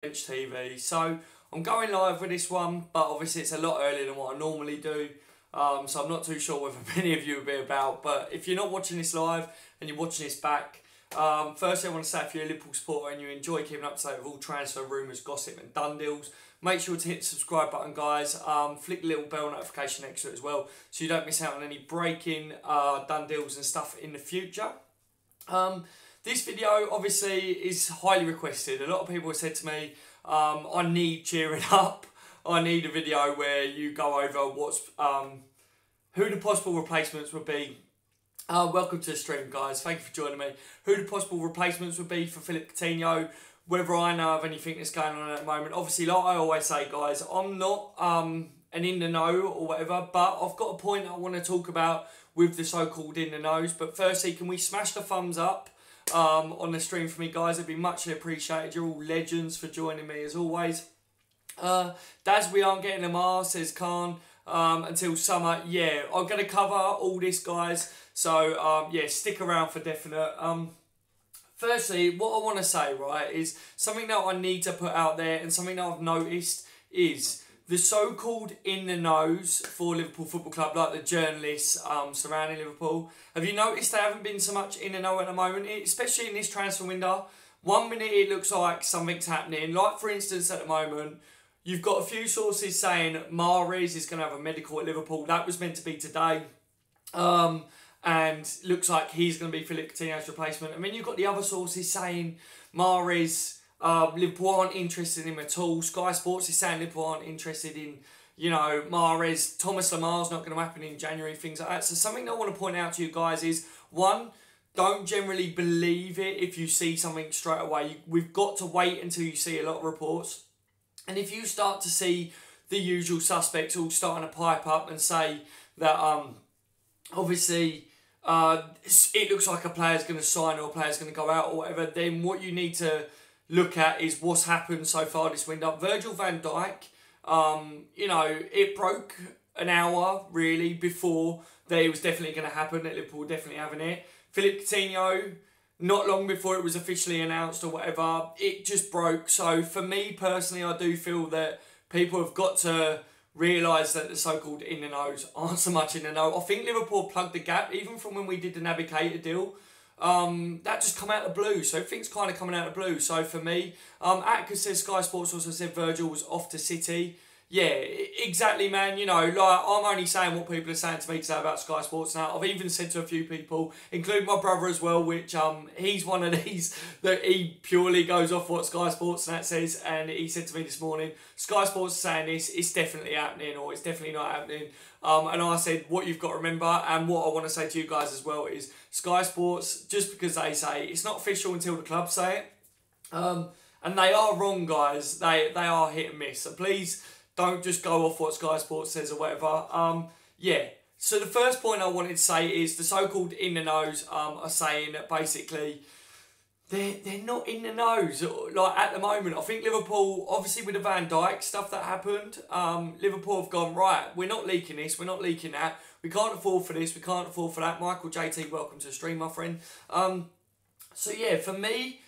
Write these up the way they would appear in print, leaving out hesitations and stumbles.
TV. So I'm going live with this one, but obviously it's a lot earlier than what I normally do. So I'm not too sure whether many of you will be about, but if you're not watching this live and you're watching this back, firstly I want to say if you're a Liverpool supporter and you enjoy keeping up to date with all transfer rumours, gossip and done deals, make sure to hit the subscribe button, guys. Flick the little bell notification next to it as well, so you don't miss out on any breaking done deals and stuff in the future. This video obviously is highly requested. A lot of people have said to me, I need cheering up. I need a video where you go over what's who the possible replacements would be. Welcome to the stream, guys. Thank you for joining me. Who the possible replacements would be for Coutinho, whether I know of anything that's going on at the moment. Obviously, like I always say, guys, I'm not an in the know or whatever, but I've got a point I want to talk about with the so-called in the knows. But firstly, can we smash the thumbs up on the stream for me, guys? It'd be muchly appreciated. You're all legends for joining me as always. Daz, we aren't getting them says Khan, until summer. Yeah, I'm going to cover all this, guys. So, yeah, stick around for definite. Firstly, what I want to say, right, is something that I need to put out there and something that I've noticed is the so-called in the knows for Liverpool Football Club, like the journalists surrounding Liverpool. Have you noticed they haven't been so much in the know at the moment, especially in this transfer window? 1 minute it looks like something's happening. Like, for instance, at the moment, you've got a few sources saying Mahrez is going to have a medical at Liverpool. That was meant to be today. And looks like he's going to be Philippe Coutinho's replacement. And then you've got the other sources saying Mahrez, Liverpool aren't interested in him at all. Sky Sports is saying Liverpool aren't interested in, you know, Mahrez. Thomas Lamar's not going to happen in January, things like that. So something I want to point out to you guys is, one, don't generally believe it if you see something straight away. We've got to wait until you see a lot of reports. And if you start to see the usual suspects all starting to pipe up and say that, obviously, it looks like a player's going to sign or a player's going to go out or whatever, then what you need to look at is what's happened so far this window. Virgil van Dijk, you know, it broke an hour, really, before that it was definitely going to happen, that Liverpool were definitely having it. Philippe Coutinho, not long before it was officially announced or whatever, it just broke. So for me personally, I do feel that people have got to realise that the so-called in the knows aren't so much in the know. I think Liverpool plugged the gap, even from when we did the Navigator deal. That just come out of the blue, so everything's kind of coming out of the blue. So for me, Atticus says Sky Sports also said Virgil was off to City. Yeah, exactly, man. You know, like, I'm only saying what people are saying to me today about Sky Sports now. I've even said to a few people, including my brother as well, which he's one of these that he purely goes off what Sky Sports and that says. And he said to me this morning, Sky Sports is saying this, it's definitely happening or it's definitely not happening. And I said, what you've got to remember, and what I want to say to you guys as well, is Sky Sports, just because they say it's not official until the club say it. And they are wrong, guys. They are hit and miss. So please, don't just go off what Sky Sports says or whatever. Yeah, so the first point I wanted to say is the so-called in the knows are saying that basically they're not in the knows. Like, at the moment, I think Liverpool, obviously with the Van Dijk stuff that happened, Liverpool have gone, right, we're not leaking this, we're not leaking that, we can't afford for this, we can't afford for that. Michael JT, welcome to the stream, my friend. So yeah, for me,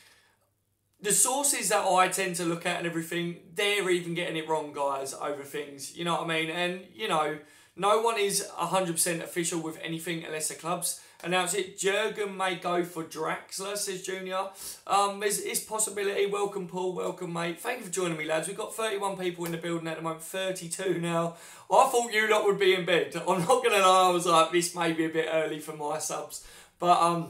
the sources that I tend to look at and everything, they're even getting it wrong, guys, over things. You know what I mean? And, you know, no one is 100% official with anything unless the clubs announce it. Jurgen may go for Draxler, says Junior. It's possibility. Welcome, Paul. Welcome, mate. Thank you for joining me, lads. We've got 31 people in the building at the moment. 32 now. I thought you lot would be in bed. I'm not going to lie. I was like, this may be a bit early for my subs. But,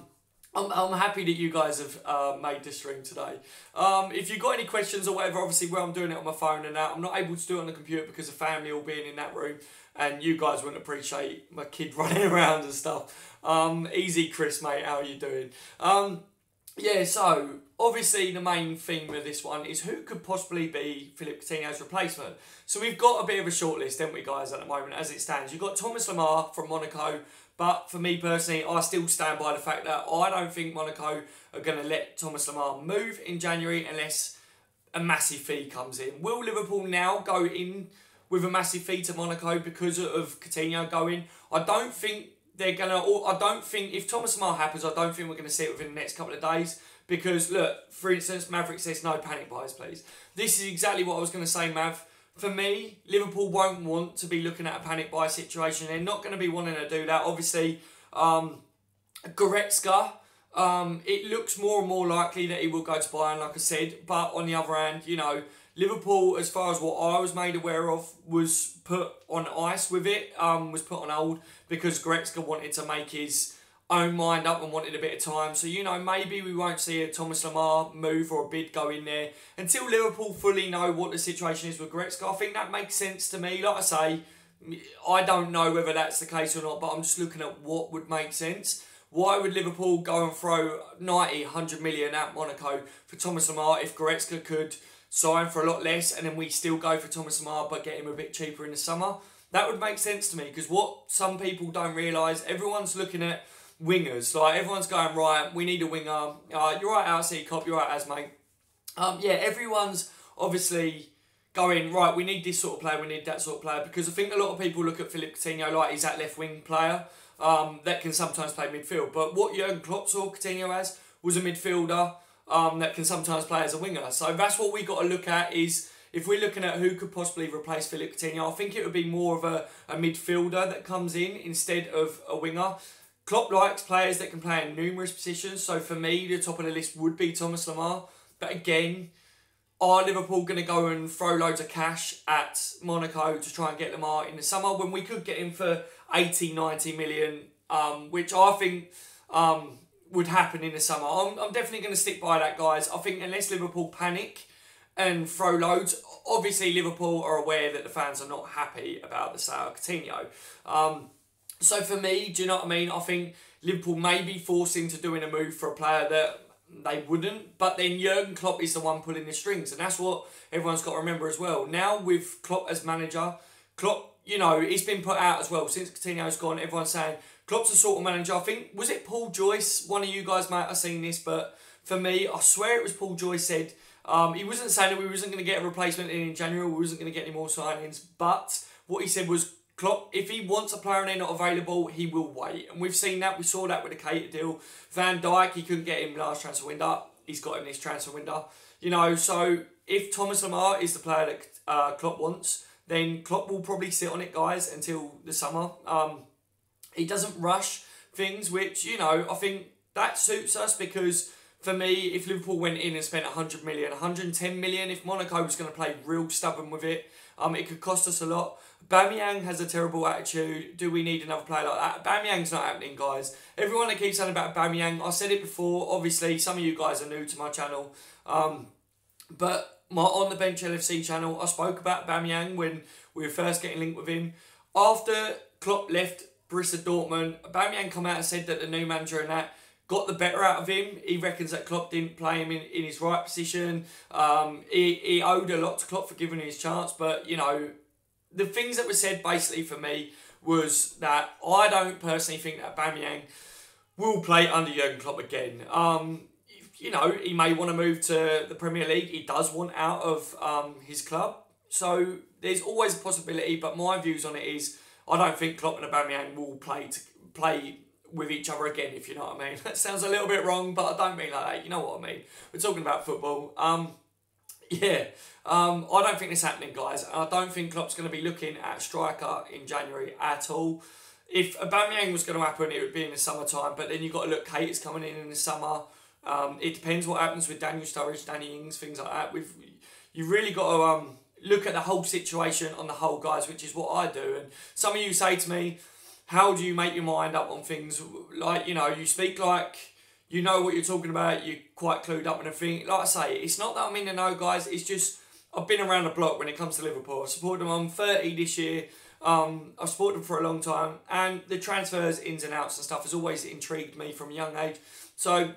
I'm happy that you guys have made the stream today. If you've got any questions or whatever, obviously where I'm doing it on my phone and that, I'm not able to do it on the computer because of family all being in that room, and you guys wouldn't appreciate my kid running around and stuff. Easy, Chris, mate, how are you doing? Yeah, so obviously the main theme of this one is who could possibly be Philippe Coutinho's replacement. So we've got a bit of a shortlist, haven't we, guys, at the moment, as it stands. You've got Thomas Lamar from Monaco. But for me personally, I still stand by the fact that I don't think Monaco are going to let Thomas Lamar move in January unless a massive fee comes in. Will Liverpool now go in with a massive fee to Monaco because of Coutinho going? I don't think they're going to... I don't think... If Thomas Lamar happens, I don't think we're going to see it within the next couple of days. Because, look, for instance, Maverick says no panic buys, please. This is exactly what I was going to say, Mav. For me, Liverpool won't want to be looking at a panic buy situation. They're not going to be wanting to do that. Obviously, Goretzka, it looks more and more likely that he will go to Bayern, like I said. But on the other hand, you know, Liverpool, as far as what I was made aware of, was put on ice with it, was put on hold because Goretzka wanted to make his own mind up and wanted a bit of time. So, you know, maybe we won't see a Thomas Lemar move or a bid go in there until Liverpool fully know what the situation is with Goretzka. I think that makes sense to me. Like I say, I don't know whether that's the case or not, but I'm just looking at what would make sense. Why would Liverpool go and throw 90, 100 million at Monaco for Thomas Lemar if Goretzka could sign for a lot less and then we still go for Thomas Lemar but get him a bit cheaper in the summer? That would make sense to me, because what some people don't realise, everyone's looking at wingers. Like, everyone's going, right, we need a winger. You're right, RC Cop, you're right, as mate. Yeah, everyone's obviously going, right, we need this sort of player, we need that sort of player, because I think a lot of people look at Philippe Coutinho like he's that left wing player that can sometimes play midfield. But what Jurgen Klopp saw Coutinho as was a midfielder that can sometimes play as a winger. So that's what we got to look at, is if we're looking at who could possibly replace Philippe Coutinho, I think it would be more of a midfielder that comes in instead of a winger. Klopp likes players that can play in numerous positions, so for me, the top of the list would be Thomas Lemar. But again, are Liverpool going to go and throw loads of cash at Monaco to try and get Lemar in the summer when we could get him for 80, 90 million, which I think would happen in the summer? I'm definitely going to stick by that, guys. I think unless Liverpool panic and throw loads, obviously Liverpool are aware that the fans are not happy about the sale of Coutinho. So for me, do you know what I mean? I think Liverpool may be forced into doing a move for a player that they wouldn't, but then Jurgen Klopp is the one pulling the strings, and that's what everyone's got to remember as well. Now with Klopp as manager, Klopp, you know, he's been put out as well since Coutinho's gone. Everyone's saying Klopp's a sort of manager. I think, was it Paul Joyce? One of you guys might have seen this, but for me, I swear it was Paul Joyce said he wasn't saying that we wasn't going to get a replacement in January, we wasn't going to get any more signings, but what he said was, Klopp, if he wants a player and they're not available, he will wait. And we've seen that. We saw that with the Cater deal. Van Dijk, he couldn't get him last transfer window. He's got him this transfer window. You know, so if Thomas Lemar is the player that Klopp wants, then Klopp will probably sit on it, guys, until the summer. He doesn't rush things, which, you know, I think that suits us, because for me, if Liverpool went in and spent 100 million, 110 million, if Monaco was going to play real stubborn with it, it could cost us a lot. Aubameyang has a terrible attitude. Do we need another player like that? Aubameyang's not happening, guys. Everyone that keeps saying about Aubameyang, I said it before, obviously, some of you guys are new to my channel, but my On The Bench LFC channel, I spoke about Aubameyang when we were first getting linked with him. After Klopp left Borussia Dortmund, Aubameyang come out and said that the new manager and that got the better out of him. He reckons that Klopp didn't play him in his right position. He owed a lot to Klopp for giving him his chance, but, you know, the things that were said basically for me was that I don't personally think that Aubameyang will play under Jurgen Klopp again. You know, he may want to move to the Premier League. He does want out of his club. So there's always a possibility, but my views on it is I don't think Klopp and Aubameyang will play with each other again, if you know what I mean. That sounds a little bit wrong, but I don't mean like that. You know what I mean. We're talking about football. Yeah, I don't think this is happening, guys. I don't think Klopp's going to be looking at a striker in January at all. If Aubameyang was going to happen, it would be in the summertime, but then you've got to look, Cater's coming in the summer. It depends what happens with Daniel Sturridge, Danny Ings, things like that. You've really got to look at the whole situation on the whole, guys, which is what I do. And some of you say to me, how do you make your mind up on things? Like, you know, you speak like you know what you're talking about, you're quite clued up and everything. Like I say, it's not that I'm in the know, guys, it's just I've been around the block when it comes to Liverpool. I've supported them. I'm 30 this year. I've supported them for a long time, and the transfers, ins and outs and stuff has always intrigued me from a young age. So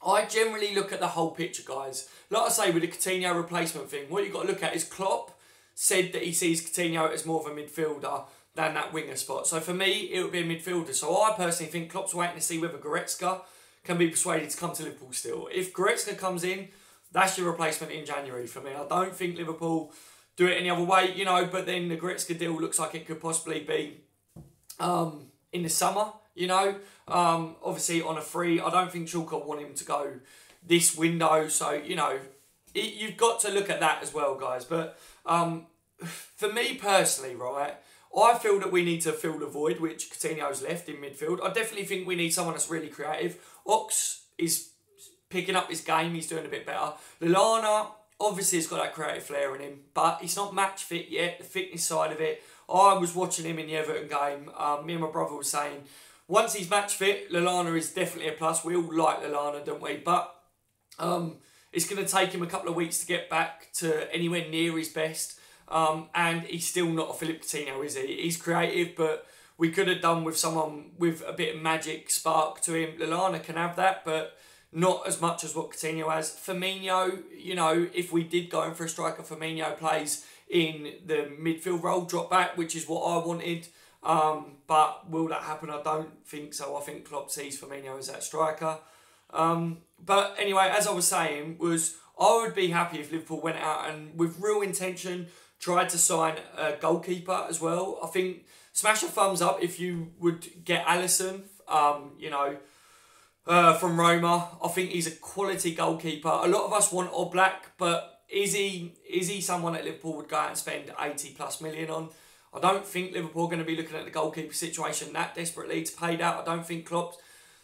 I generally look at the whole picture, guys. Like I say, with the Coutinho replacement thing, what you've got to look at is Klopp said that he sees Coutinho as more of a midfielder than that winger spot. So for me, it would be a midfielder. So I personally think Klopp's waiting to see whether Goretzka can be persuaded to come to Liverpool still. If Goretzka comes in, that's your replacement in January for me. I don't think Liverpool do it any other way, you know, but then the Goretzka deal looks like it could possibly be in the summer, you know. Obviously on a free. I don't think Chalker want him to go this window. So, you know, you've got to look at that as well, guys. But for me personally, right, I feel that we need to fill the void which Coutinho's left in midfield. I definitely think we need someone that's really creative. Ox is picking up his game. He's doing a bit better. Lallana, obviously, has got that creative flair in him, but he's not match fit yet, the fitness side of it. I was watching him in the Everton game. Me and my brother were saying, once he's match fit, Lallana is definitely a plus. We all like Lallana, don't we? But it's going to take him a couple of weeks to get back to anywhere near his best. And he's still not a Philippe Coutinho, is he? He's creative, but we could have done with someone with a bit of magic spark to him. Lallana can have that, but not as much as what Coutinho has. Firmino, you know, if we did go in for a striker, Firmino plays in the midfield role, drop back, which is what I wanted. But will that happen? I don't think so. I think Klopp sees Firmino as that striker. But anyway, as I was saying, I would be happy if Liverpool went out and with real intention tried to sign a goalkeeper as well. I think smash a thumbs up if you would get Alisson, you know, from Roma. I think he's a quality goalkeeper. A lot of us want Oblak, but is he someone that Liverpool would go out and spend 80+ million on? I don't think Liverpool are going to be looking at the goalkeeper situation that desperately to pay that. I don't think Klopp's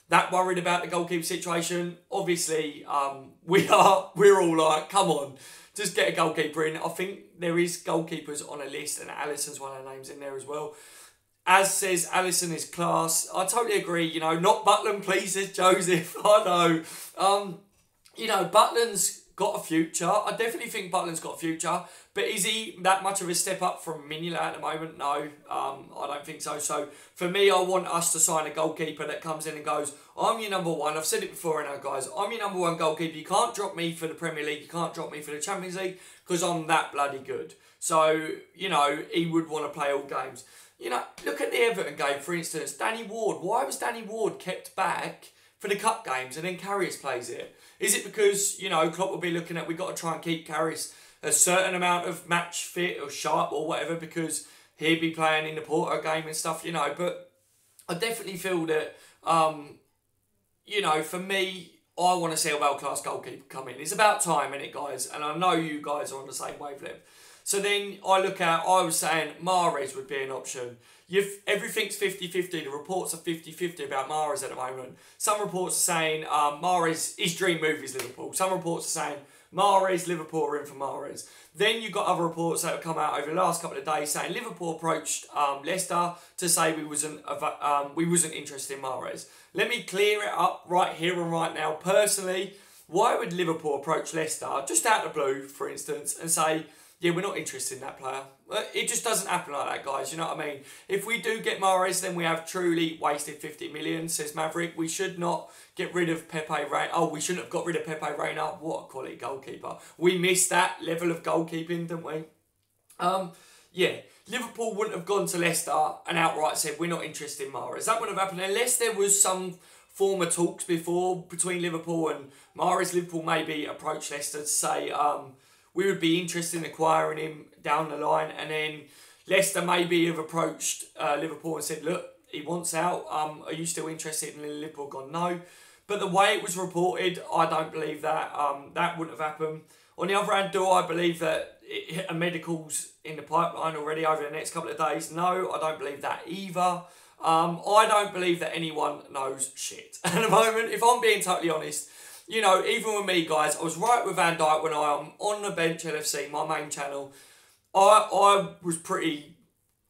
that worried about the goalkeeper situation. Obviously, we're all like, come on, just get a goalkeeper in. I think there is goalkeepers on a list, and Alisson's one of the names in there as well. As says, Alisson is class. I totally agree. You know, not Butland, please, says Joseph. I know. You know, Butland's got a future. I definitely think Butland's got a future. But is he that much of a step up from Mignolet at the moment? No, I don't think so. So, for me, I want us to sign a goalkeeper that comes in and goes, I'm your number one. I've said it before now, guys. I'm your number one goalkeeper. You can't drop me for the Premier League. You can't drop me for the Champions League because I'm that bloody good. So, you know, he would want to play all games. You know, look at the Everton game, for instance. Danny Ward. Why was Danny Ward kept back for the cup games and then Karius plays it? Is it because, you know, Klopp will be looking at, we've got to try and keep Karius a certain amount of match fit or sharp or whatever because he'd be playing in the Porto game and stuff, you know. But I definitely feel that, you know, for me, I want to see a world-class goalkeeper come in. It's about time, isn't it, guys? And I know you guys are on the same wavelength. So then I was saying Mahrez would be an option. Everything's 50-50. The reports are 50-50 about Mahrez at the moment. Some reports are saying Mahrez, his dream move is Liverpool. Some reports are saying Mahrez, Liverpool are in for Mahrez. Then you've got other reports that have come out over the last couple of days saying Liverpool approached Leicester to say we wasn't interested in Mahrez. Let me clear it up right here and right now. Personally, why would Liverpool approach Leicester, just out of the blue, for instance, and say, yeah, we're not interested in that player? It just doesn't happen like that, guys. You know what I mean? If we do get Mahrez, then we have truly wasted 50 million, says Maverick. We should not get rid of Pepe Reina. Oh, we shouldn't have got rid of Pepe Reina. What a quality goalkeeper. We missed that level of goalkeeping, didn't we? Yeah, Liverpool wouldn't have gone to Leicester and outright said, we're not interested in Mahrez. That wouldn't have happened unless there was some former talks before between Liverpool and Mahrez. Liverpool maybe approached Leicester to say, we would be interested in acquiring him down the line, and then Leicester maybe have approached Liverpool and said, look, he wants out, are you still interested? And Liverpool gone, no. But the way it was reported, I don't believe that. That wouldn't have happened. On the other hand, do I believe that a medical's in the pipeline already over the next couple of days? No, I don't believe that either. I don't believe that anyone knows shit at the moment, if I'm being totally honest. You know, even with me, guys, I was right with Van Dijk when I am on the bench LFC, my main channel. I was pretty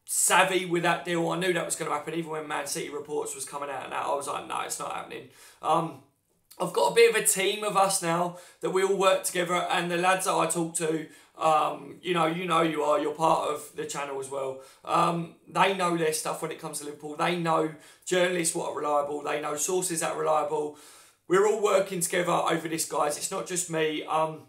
savvy with that deal. I knew that was going to happen. Even when Man City reports was coming out and that, I was like, no, it's not happening. I've got a bit of a team of us now that we all work together, and the lads that I talk to, you know you're part of the channel as well. They know their stuff when it comes to Liverpool. They know journalists what are reliable. They know sources that are reliable. We're all working together over this, guys. It's not just me. I'm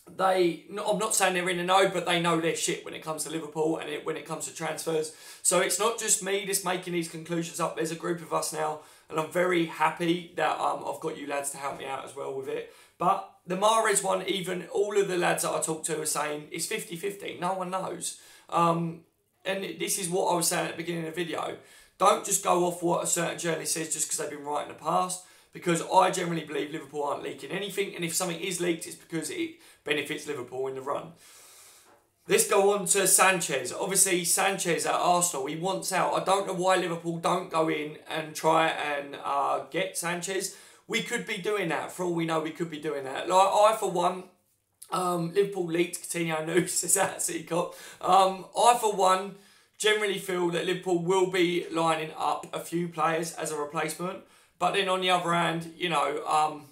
not saying they're in the know, but they know their shit when it comes to Liverpool and when it comes to transfers. So it's not just me just making these conclusions up. There's a group of us now, and I'm very happy that I've got you lads to help me out as well with it. But the Mahrez one, even all of the lads that I talk to are saying it's 50-50. No one knows. And this is what I was saying at the beginning of the video. Don't just go off what a certain journalist says just because they've been right in the past. because I generally believe Liverpool aren't leaking anything, and if something is leaked, it's because it benefits Liverpool in the run. Let's go on to Sanchez. Obviously, Sanchez at Arsenal, he wants out. I don't know why Liverpool don't go in and try and get Sanchez. We could be doing that. For all we know, we could be doing that. Like, I, for one, Liverpool leaked Coutinho news, says that City Cop. I, for one, generally feel that Liverpool will be lining up a few players as a replacement. But then on the other hand, you know,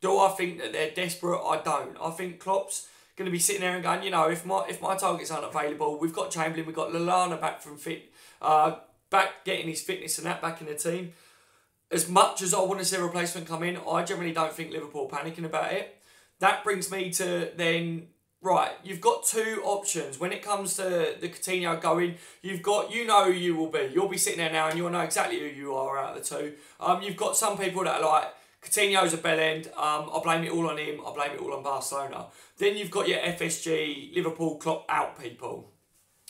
do I think that they're desperate? I don't. I think Klopp's going to be sitting there and going, you know, if my targets aren't available, we've got Chamberlain, we've got Lallana back from back getting his fitness and that back in the team. As much as I want to see a replacement come in, I generally don't think Liverpool are panicking about it. That brings me to then, right, you've got two options. When it comes to the Coutinho going, you've got, you know who you will be. You'll be sitting there now and you'll know exactly who you are out of the two. You've got some people that are like, Coutinho's a bell end, I blame it all on him, I blame it all on Barcelona. Then you've got your FSG, Liverpool, Klopp out people.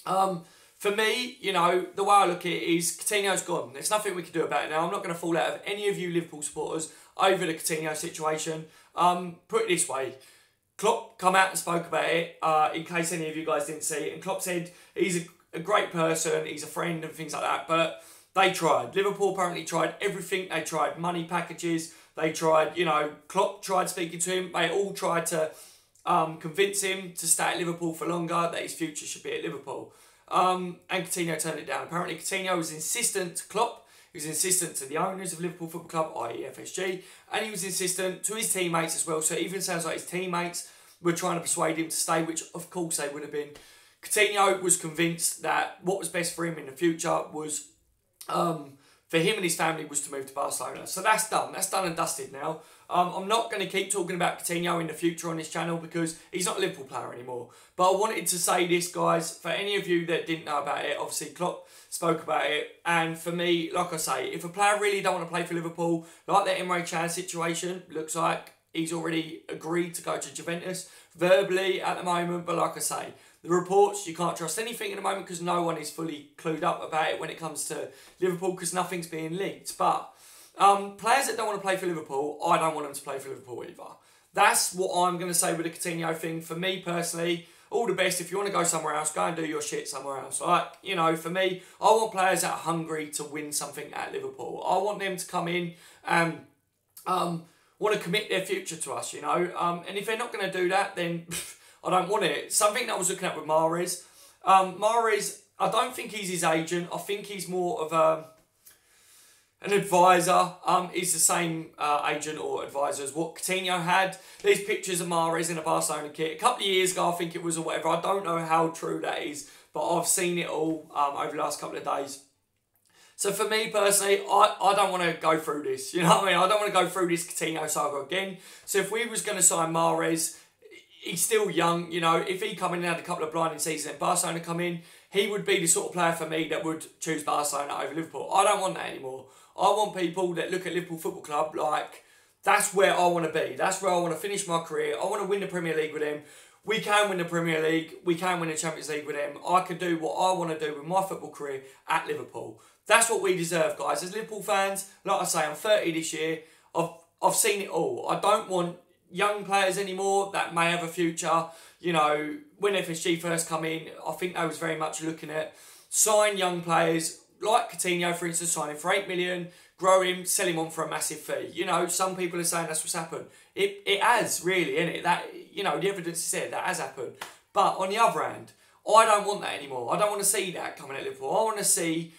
For me, you know, the way I look at it is Coutinho's gone. There's nothing we can do about it now. I'm not going to fall out of any of you Liverpool supporters over the Coutinho situation. Put it this way, Klopp come out and spoke about it, in case any of you guys didn't see it. And Klopp said he's a great person, he's a friend and things like that. But they tried. Liverpool apparently tried everything. They tried money packages. They tried, you know, Klopp tried speaking to him. They all tried to convince him to stay at Liverpool for longer, that his future should be at Liverpool. And Coutinho turned it down. Apparently Coutinho was insistent to Klopp. He was insistent to the owners of Liverpool Football Club, i.e. FSG. And he was insistent to his teammates as well. So it even sounds like his teammates were trying to persuade him to stay, which of course they would have been. Coutinho was convinced that what was best for him in the future was, for him and his family, was to move to Barcelona. So that's done. That's done and dusted now. I'm not going to keep talking about Coutinho in the future on this channel because he's not a Liverpool player anymore. But I wanted to say this, guys, for any of you that didn't know about it, obviously Klopp spoke about it. And for me, like I say, if a player really don't want to play for Liverpool, like the Emre Can situation, looks like he's already agreed to go to Juventus, verbally at the moment. But like I say, the reports, you can't trust anything at the moment because no one is fully clued up about it when it comes to Liverpool because nothing's being leaked. But players that don't want to play for Liverpool, I don't want them to play for Liverpool either. That's what I'm going to say with the Coutinho thing. For me personally, all the best. If you want to go somewhere else, go and do your shit somewhere else. Like, you know, for me, I want players that are hungry to win something at Liverpool. I want them to come in and want to commit their future to us, you know. And if they're not going to do that, then I don't want it. Something that I was looking at with Mahrez. Mahrez, I don't think he's his agent. I think he's more of an advisor. He's the same agent or advisor as what Coutinho had. There's pictures of Mahrez in a Barcelona kit. A couple of years ago, I think it was, or whatever. I don't know how true that is, but I've seen it all over the last couple of days. So for me personally, I don't want to go through this. You know what I mean? I don't want to go through this Coutinho saga again. So if we was going to sign Mahrez, he's still young, you know. If he come in and had a couple of blinding seasons and Barcelona come in, he would be the sort of player for me that would choose Barcelona over Liverpool. I don't want that anymore. I want people that look at Liverpool Football Club like, that's where I want to be. That's where I want to finish my career. I want to win the Premier League with them. We can win the Premier League. We can win the Champions League with them. I can do what I want to do with my football career at Liverpool. That's what we deserve, guys. As Liverpool fans, like I say, I'm 30 this year. I've seen it all. I don't want young players anymore that may have a future. You know, when FSG first come in, I think they was very much looking at sign young players like Coutinho, for instance, sign him for 8 million, grow him, sell him on for a massive fee. You know, some people are saying that's what's happened. It has, really, isn't it? That, you know, the evidence is there, that has happened. But on the other hand, I don't want that anymore. I don't want to see that coming at Liverpool. I want to see,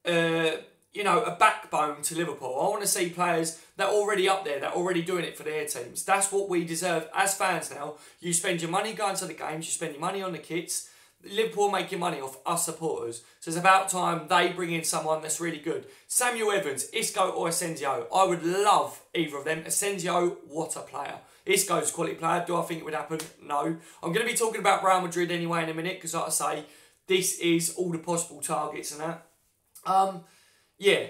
you know, a backbone to Liverpool. I want to see players that are already up there, that are already doing it for their teams. That's what we deserve as fans now. You spend your money going to the games, you spend your money on the kits. Liverpool making money off us supporters. So it's about time they bring in someone that's really good. Samuel Evans, Isco or Asensio. I would love either of them. Asensio, what a player. Isco's a quality player. Do I think it would happen? No. I'm going to be talking about Real Madrid anyway in a minute because like I say, this is all the possible targets and that. Yeah,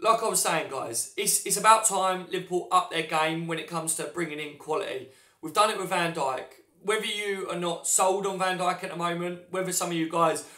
like I was saying, guys, it's about time Liverpool up their game when it comes to bringing in quality. We've done it with Van Dijk. Whether you are not sold on Van Dijk at the moment, whether some of you guys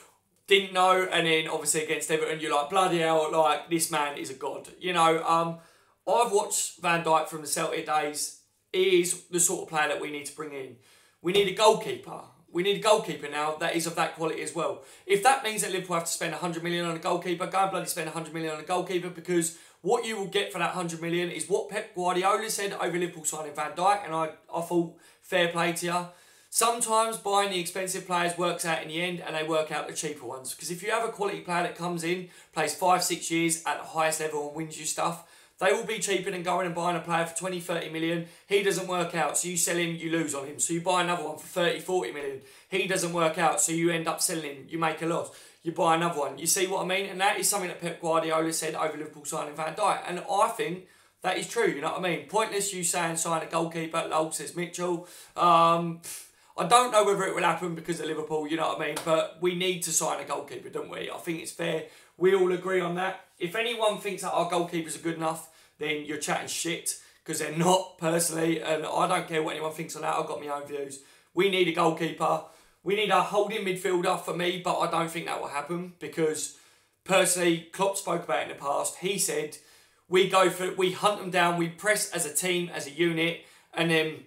didn't know, and then obviously against Everton, you're like, bloody hell, like, this man is a god. You know, I've watched Van Dijk from the Celtic days. He is the sort of player that we need to bring in. We need a goalkeeper. We need a goalkeeper now that is of that quality as well. If that means that Liverpool have to spend 100 million on a goalkeeper, go and bloody spend 100 million on a goalkeeper, because what you will get for that 100 million is what Pep Guardiola said over Liverpool signing Van Dijk, and I thought, fair play to you. Sometimes buying the expensive players works out in the end, and they work out the cheaper ones. Because if you have a quality player that comes in, plays 5-6 years at the highest level and wins you stuff, they will be cheaper than going and buying a player for 20-30 million. He doesn't work out, so you sell him, you lose on him. So you buy another one for 30-40 million. He doesn't work out, so you end up selling him, you make a loss. You buy another one. You see what I mean? And that is something that Pep Guardiola said over Liverpool signing Van Dijk. And I think that is true, you know what I mean? Pointless you saying sign a goalkeeper, lol, says Mitchell. I don't know whether it will happen because of Liverpool, you know what I mean? But we need to sign a goalkeeper, don't we? I think it's fair. We all agree on that. If anyone thinks that our goalkeepers are good enough, then you're chatting shit, because they're not, personally. And I don't care what anyone thinks on that. I've got my own views. We need a goalkeeper. We need a holding midfielder for me, but I don't think that will happen because, personally, Klopp spoke about it in the past. He said, we hunt them down, we press as a team, as a unit, and then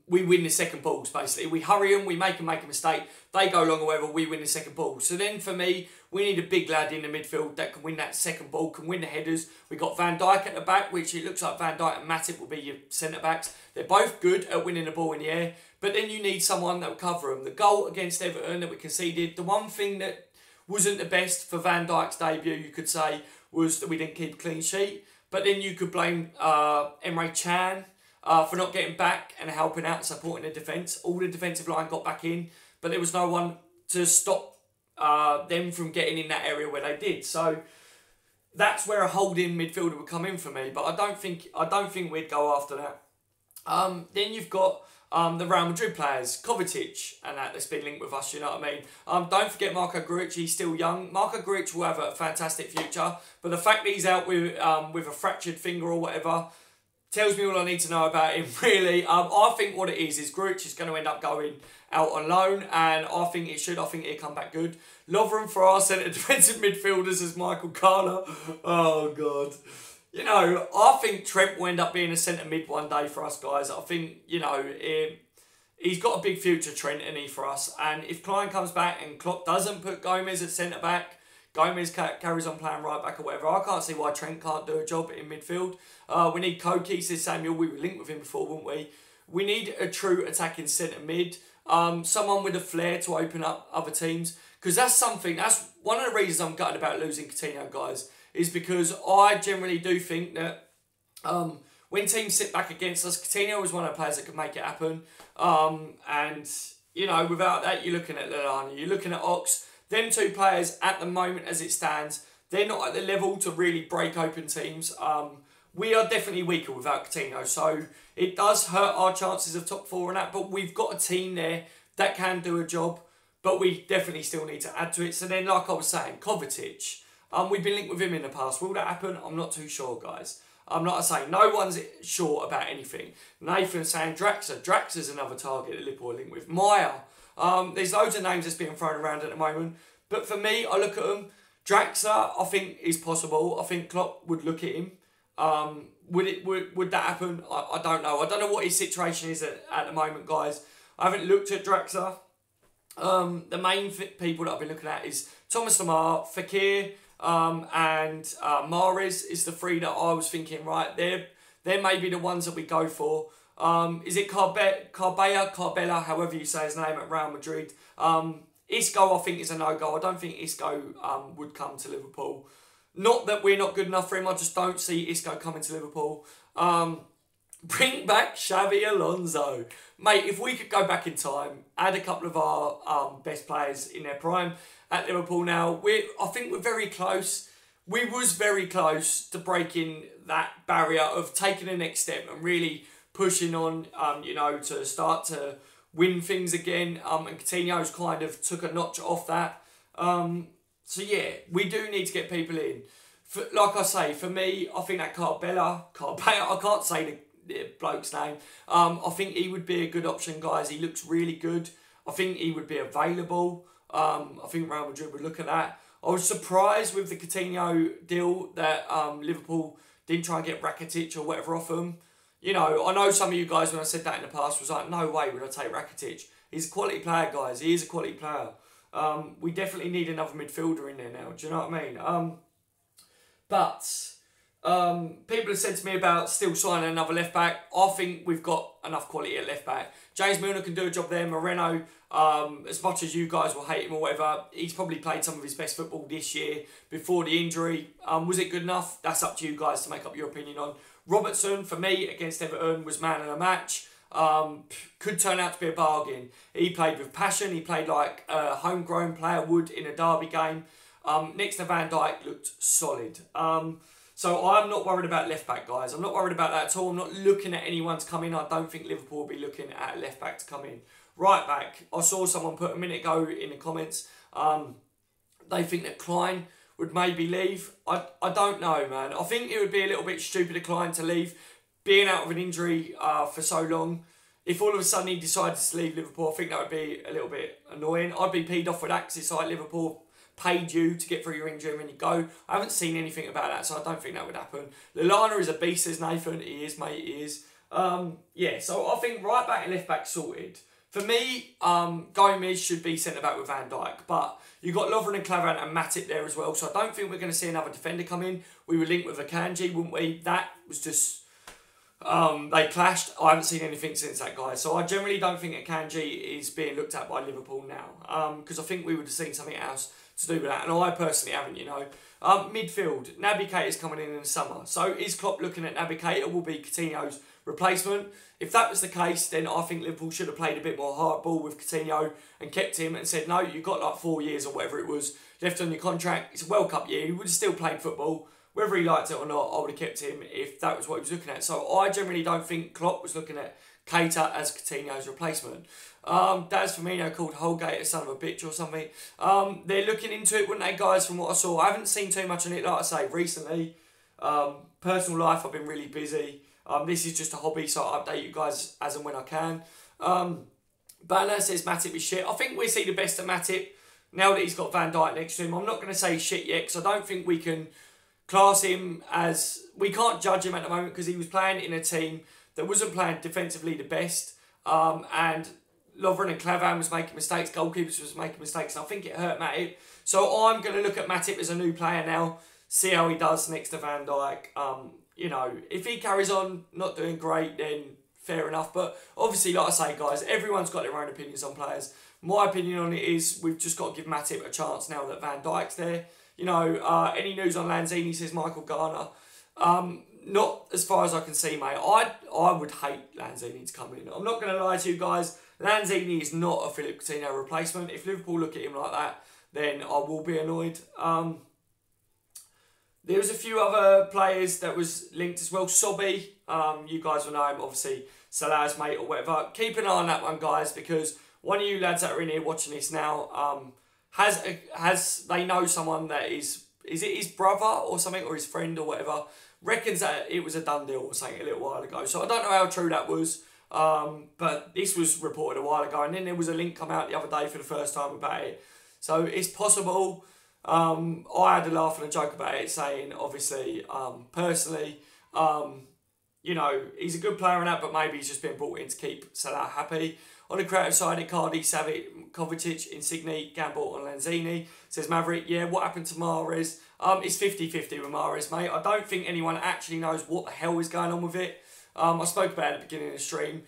we win the second balls, basically. We hurry them, we make them make a mistake, they go long or whatever, we win the second ball. So then, for me, we need a big lad in the midfield that can win that second ball, can win the headers. We got Van Dijk at the back, which it looks like Van Dijk and Matip will be your centre-backs. They're both good at winning the ball in the air, but then you need someone that will cover them. The goal against Everton that we conceded, the one thing that wasn't the best for Van Dijk's debut, you could say, was that we didn't keep a clean sheet. But then you could blame Emre Can for not getting back and helping out and supporting the defence. All the defensive line got back in, but there was no one to stop them from getting in that area where they did. So that's where a holding midfielder would come in for me. But I don't think we'd go after that. Then you've got the Real Madrid players, Kovacic, and that's been linked with us, you know what I mean? Don't forget Marco Grujic, he's still young. Marco Grujic will have a fantastic future, but the fact that he's out with a fractured finger or whatever tells me all I need to know about him, really. I think what it is Grujic is going to end up going out on loan, and I think he'll come back good. Lovren for our centre defensive midfielders is Michael Carter. Oh, God. You know, I think Trent will end up being a centre mid one day for us, guys. I think, you know, he's got a big future, Trent, isn't he, for us? And if Klein comes back and Klopp doesn't put Gomez at centre back, Gomez carries on playing right back or whatever, I can't see why Trent can't do a job in midfield. We need Koki, says Samuel. We were linked with him before, weren't we? We need a true attacking centre mid. Someone with a flair to open up other teams. Because that's one of the reasons I'm gutted about losing Coutinho, guys, is because I generally do think that when teams sit back against us, Coutinho is one of the players that could make it happen. And, you know, without that, you're looking at Lallana, you're looking at Ox. Them two players, at the moment as it stands, they're not at the level to really break open teams. We are definitely weaker without Coutinho, so it does hurt our chances of top four and that, but we've got a team there that can do a job, but we definitely still need to add to it. So then, like I was saying, Kovacic, we've been linked with him in the past. Will that happen? I'm not too sure, guys. I'm not saying no one's sure about anything. Nathan's saying Draxler. Draxler's another target that Liverpool are linked with. Maya. There's loads of names that's being thrown around at the moment. But for me, I look at them. Draxler, I think, is possible. I think Klopp would look at him. Would that happen? I don't know. I don't know what his situation is at the moment, guys. I haven't looked at Draxler. The main people that I've been looking at is Thomas Lemar, Fekir, and Mahrez is the three that I was thinking, right, they're maybe the ones that we go for. Is it Carbella, however you say his name, at Real Madrid? Isco, I think, is a no-go. I don't think Isco would come to Liverpool. Not that we're not good enough for him, I just don't see Isco coming to Liverpool. Bring back Xavi Alonso. Mate, if we could go back in time, add a couple of our best players in their prime at Liverpool now, I think we're very close. We was very close to breaking that barrier of taking the next step and really pushing on, to start to win things again. And Coutinho's kind of took a notch off that. So yeah, we do need to get people in. Like I say, for me, I think that Carbella, I can't say the bloke's name. I think he would be a good option, guys. He looks really good. I think he would be available. I think Real Madrid would look at that. I was surprised with the Coutinho deal that Liverpool didn't try and get Rakitic or whatever off them. You know, I know some of you guys, when I said that in the past, was like, no way would I take Rakitic. He's a quality player, guys. He is a quality player. We definitely need another midfielder in there now. Do you know what I mean? People have said to me about still signing another left back. I think we've got enough quality at left back. James Milner can do a job there. Moreno, as much as you guys will hate him or whatever, he's probably played some of his best football this year before the injury. Was it good enough? That's up to you guys to make up your opinion on. Robertson, for me, against Everton, was man of the match. Could turn out to be a bargain. He played with passion. He played like a homegrown player would in a derby game. Next to Van Dijk, looked solid. So I'm not worried about left back, guys. I'm not worried about that at all. I'm not looking at anyone to come in. I don't think Liverpool will be looking at a left back to come in. Right back, I saw someone put a minute ago in the comments. They think that Klein would maybe leave. I don't know, man. I think it would be a little bit stupid of Klein to leave, being out of an injury for so long. If all of a sudden he decided to leave Liverpool, I think that would be a little bit annoying. I'd be peed off with that because it's like Liverpool paid you to get through your injury when you go. I haven't seen anything about that, so I don't think that would happen. Lallana is a beast, says Nathan. He is, mate, he is. Yeah, so I think right back and left back sorted. For me, Gomez should be centre back with Van Dijk, but you've got Lovren and Klavan and Matip there as well, so I don't think we're going to see another defender come in. We were linked with Akanji, wouldn't we? That was just... they clashed. I haven't seen anything since that, guy. So I generally don't think Akanji is being looked at by Liverpool now, because I think we would have seen something else to do with that, and I personally haven't, you know. Midfield, Naby Keita's coming in the summer. So is Klopp looking at Naby Keita will be Coutinho's replacement? If that was the case, then I think Liverpool should have played a bit more hardball with Coutinho and kept him and said, no, you've got like 4 years or whatever it was left on your contract. It's a World Cup year. He would have still played football. Whether he liked it or not, I would have kept him if that was what he was looking at. So I generally don't think Klopp was looking at Keita as Coutinho's replacement. Daz Firmino called Holgate a son of a bitch or something. They're looking into it, wouldn't they, guys, from what I saw? I haven't seen too much on it, like I say, recently. Personal life, I've been really busy. This is just a hobby, so I'll update you guys as and when I can. Banner says Matip is shit. I think we see the best of Matip now that he's got Van Dijk next to him. I'm not going to say shit yet, because I don't think we can class him as... We can't judge him at the moment, because he was playing in a team that wasn't playing defensively the best. And Lovren and Klavan was making mistakes. Goalkeepers was making mistakes. And I think it hurt Matip. So I'm going to look at Matip as a new player now. See how he does next to Van Dijk. You know, if he carries on not doing great, then fair enough. But obviously, like I say, guys, everyone's got their own opinions on players. My opinion on it is we've just got to give Matip a chance now that Van Dijk's there. You know, any news on Lanzini, says Michael Garner. Not as far as I can see, mate. I would hate Lanzini to come in. I'm not going to lie to you guys. Lanzini is not a Philippe Coutinho replacement. If Liverpool look at him like that, then I will be annoyed. There was a few other players that was linked as well. Sobby, you guys will know him, obviously, Salah's mate or whatever. Keep an eye on that one, guys, because one of you lads that are in here watching this now they know someone that is it his brother or something, or his friend or whatever, reckons that it was a done deal or something a little while ago. So I don't know how true that was, but this was reported a while ago, and then there was a link come out the other day for the first time about it. So it's possible. I had a laugh and a joke about it, saying, obviously, personally, you know, he's a good player and that, but maybe he's just been brought in to keep Salah happy. On the creative side, Icardi, Savic, Kovacic, Insigne, Gamble and Lanzini. Says Maverick, yeah, what happened to Mahrez? It's 50-50 with Mahrez, mate. I don't think anyone actually knows what the hell is going on with it. I spoke about it at the beginning of the stream.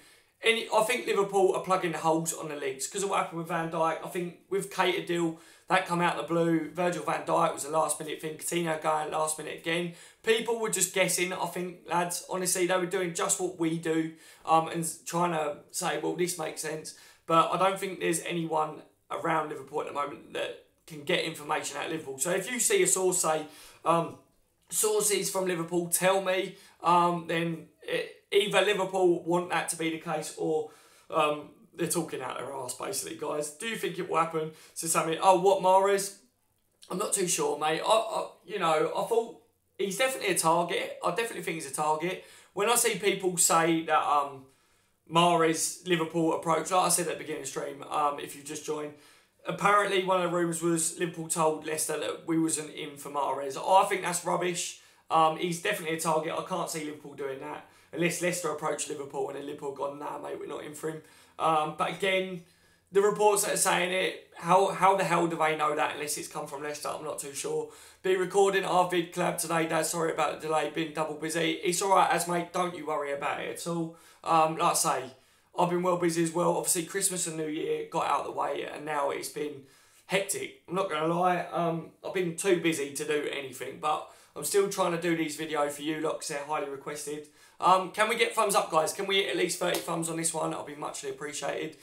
I think Liverpool are plugging the holes on the legs because of what happened with Van Dijk. I think with Keita deal, that come out of the blue. Virgil van Dijk was a last minute thing. Coutinho going last minute again. People were just guessing, I think, lads. Honestly, they were doing just what we do and trying to say, well, this makes sense. But I don't think there's anyone around Liverpool at the moment that can get information out of Liverpool. So if you see a source say, sources from Liverpool tell me, then either Liverpool want that to be the case or they're talking out their arse, basically, guys. Do you think it will happen? So something, oh, what, Mahrez? I'm not too sure, mate. You know, I thought he's definitely a target. I definitely think he's a target. When I see people say that Mahrez, Liverpool approach, like I said at the beginning of the stream, if you just joined, apparently one of the rumours was Liverpool told Leicester that we wasn't in for Mahrez. I think that's rubbish. He's definitely a target. I can't see Liverpool doing that unless Leicester approach Liverpool and then Liverpool gone, nah, mate, we're not in for him. But again, the reports that are saying it, how the hell do they know that unless it's come from Leicester? I'm not too sure. Be recording our vid collab today, Dad. Sorry about the delay, been double busy. It's alright, as mate, don't you worry about it at all. Like I say, I've been well busy as well. Obviously, Christmas and New Year got out of the way, and now it's been hectic. I'm not going to lie, I've been too busy to do anything, but I'm still trying to do these videos for you lot because they're highly requested. Can we get thumbs up, guys? Can we hit at least 30 thumbs on this one? That'll be muchly appreciated.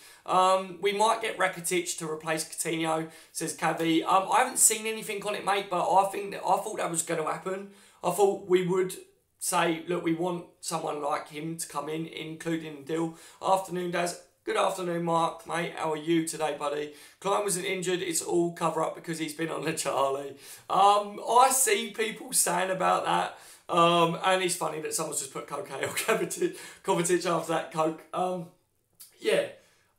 We might get Rakitic to replace Coutinho, says Cavi. I haven't seen anything on it, mate, but I thought that was going to happen. I thought we would say, look, we want someone like him to come in, including the deal. Afternoon, Daz. Good afternoon, Mark, mate. How are you today, buddy? Klein wasn't injured. It's all cover up because he's been on the Charlie. I see people saying about that. And it's funny that someone's just put Coke or Kovacic after that Coke. Yeah,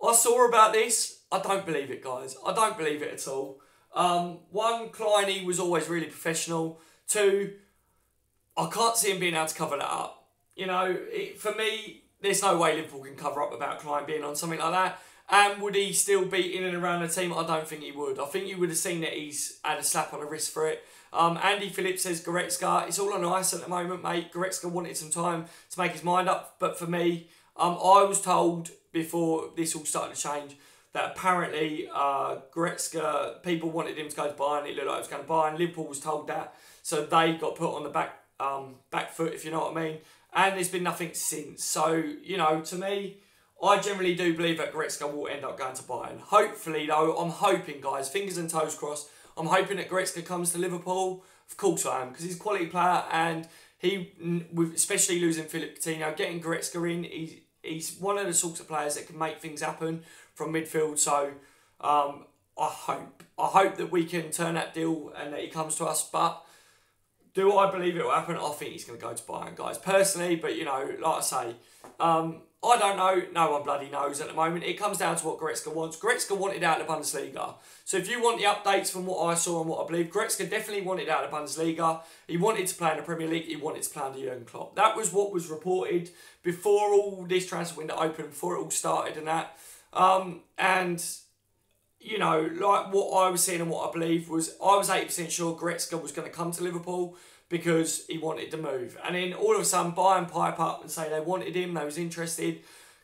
I saw about this. I don't believe it, guys. I don't believe it at all. One, Kleiny was always really professional. Two, I can't see him being able to cover that up. You know, for me, there's no way Liverpool can cover up about Klein being on something like that. And would he still be in and around the team? I don't think he would. I think you would have seen that he's had a slap on the wrist for it. Andy Phillips says Goretzka, it's all on ice at the moment, mate. Goretzka wanted some time to make his mind up. But for me, I was told before this all started to change that apparently Goretzka, people wanted him to go to Bayern. It looked like he was going to Bayern. Liverpool was told that. So they got put on the back foot, if you know what I mean. And there's been nothing since. So, you know, to me, I generally do believe that Goretzka will end up going to Bayern. Hopefully, though, I'm hoping, guys, fingers and toes crossed, I'm hoping that Goretzka comes to Liverpool. Of course I am, because he's a quality player, and he, especially losing Philippe Coutinho, getting Goretzka in, he's one of the sorts of players that can make things happen from midfield. So I hope that we can turn that deal and that he comes to us. But do I believe it will happen? I think he's going to go to Bayern, guys, personally. But, you know, like I say, I don't know. No one bloody knows at the moment. It comes down to what Goretzka wants. Goretzka wanted out of the Bundesliga. So if you want the updates from what I saw and what I believe, Goretzka definitely wanted out of the Bundesliga. He wanted to play in the Premier League. He wanted to play under Jurgen Klopp. That was what was reported before all this transfer window opened, before it all started and that. And, you know, like what I was seeing and what I believe was, I was 80% sure Goretzka was going to come to Liverpool because he wanted to move. And then all of a sudden, Bayern pipe up and say they wanted him, they was interested.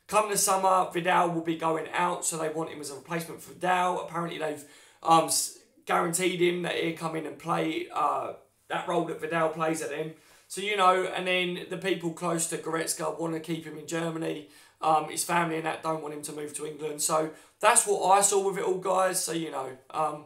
Come the summer, Vidal will be going out, so they want him as a replacement for Vidal. Apparently, they've guaranteed him that he'll come in and play that role that Vidal plays at them. So, you know, and then the people close to Goretzka want to keep him in Germany. His family and that don't want him to move to England. So that's what I saw with it all, guys. So, you know,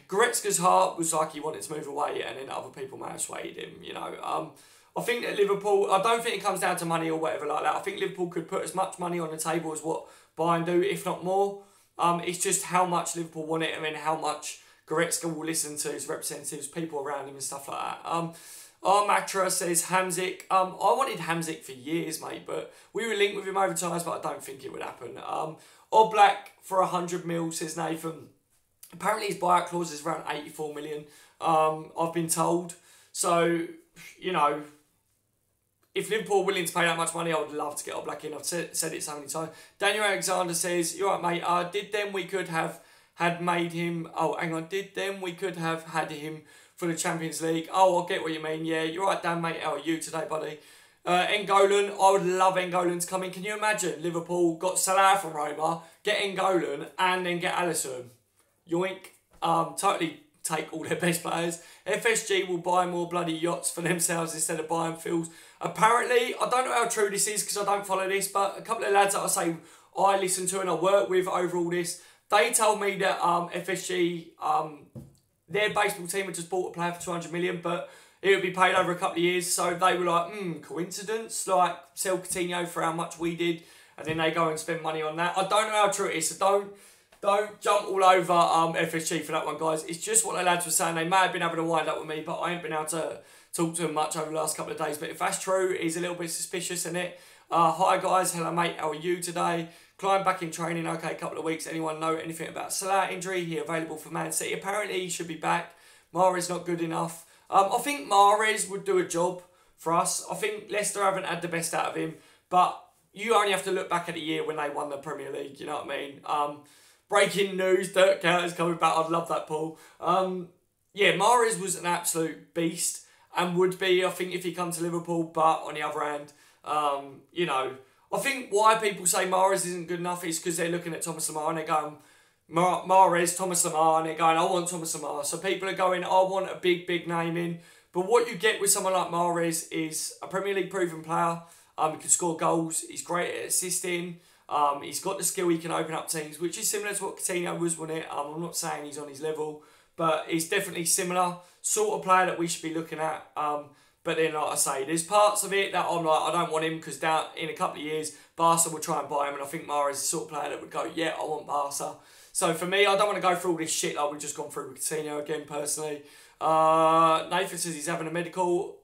Goretzka's heart was like he wanted to move away, and then other people may have swayed him, you know. I think that Liverpool, I don't think it comes down to money or whatever like that. I think Liverpool could put as much money on the table as what Bayern do, if not more. It's just how much Liverpool want it, and then how much Goretzka will listen to his representatives, people around him and stuff like that. Matra says Hamzik. I wanted Hamzik for years, mate, but we were linked with him over times, but I don't think it would happen. Oblak for 100 mil, says Nathan. Apparently his buyout clause is around 84 million, I've been told. So, you know, if Liverpool are willing to pay that much money, I would love to get Oblak in. I've said it so many times. Daniel Alexander says, you're right, mate, did then we could have had made him, did then we could have had him for the Champions League. Oh, I get what you mean. Yeah, you're right, Dan, mate. How are you today, buddy? N'Golan, I would love N'Golan to come in. Can you imagine Liverpool got Salah from Roma, get N'Golan, and then get Alisson? Yoink. Totally take all their best players. FSG will buy more bloody yachts for themselves instead of buying fields. Apparently, I don't know how true this is because I don't follow this, but a couple of lads that I say I listen to and I work with over all this, they told me that FSG, their baseball team had just bought a player for 200 million, but it would be paid over a couple of years. So they were like, coincidence? Like, sell Coutinho for how much we did, and then they go and spend money on that. I don't know how true it is, so don't jump all over FSG for that one, guys. It's just what the lads were saying. They may have been able to wind up with me, but I ain't been able to talk to them much over the last couple of days. But if that's true, he's a little bit suspicious, isn't it? Hi, guys. Hello, mate. How are you today? Climb back in training. Okay, a couple of weeks. Anyone know anything about Salah injury? He available for Man City? Apparently, he should be back. Mara's not good enough. I think Mahrez would do a job for us. I think Leicester haven't had the best out of him, but you only have to look back at the year when they won the Premier League, you know what I mean? Breaking news, Dirk Kuyt is coming back. I'd love that, Paul. Yeah, Mahrez was an absolute beast and would be, I think, if he comes to Liverpool. But on the other hand, you know, I think why people say Mahrez isn't good enough is because they're looking at Thomas Lemar and they're going, Mahrez, Thomas Lemar, and they're going, I want Thomas Lemar. So people are going, I want a big, big name in. But what you get with someone like Mahrez is a Premier League proven player. He can score goals. He's great at assisting. He's got the skill. He can open up teams, which is similar to what Coutinho was, wasn't it? I'm not saying he's on his level, but he's definitely similar sort of player that we should be looking at. But then, like I say, there's parts of it that I'm like, I don't want him because down in a couple of years, Barca will try and buy him, and I think Mahrez is the sort of player that would go, yeah, I want Barca. So for me, I don't want to go through all this shit like we've just gone through with Coutinho again, personally. Nathan says he's having a medical.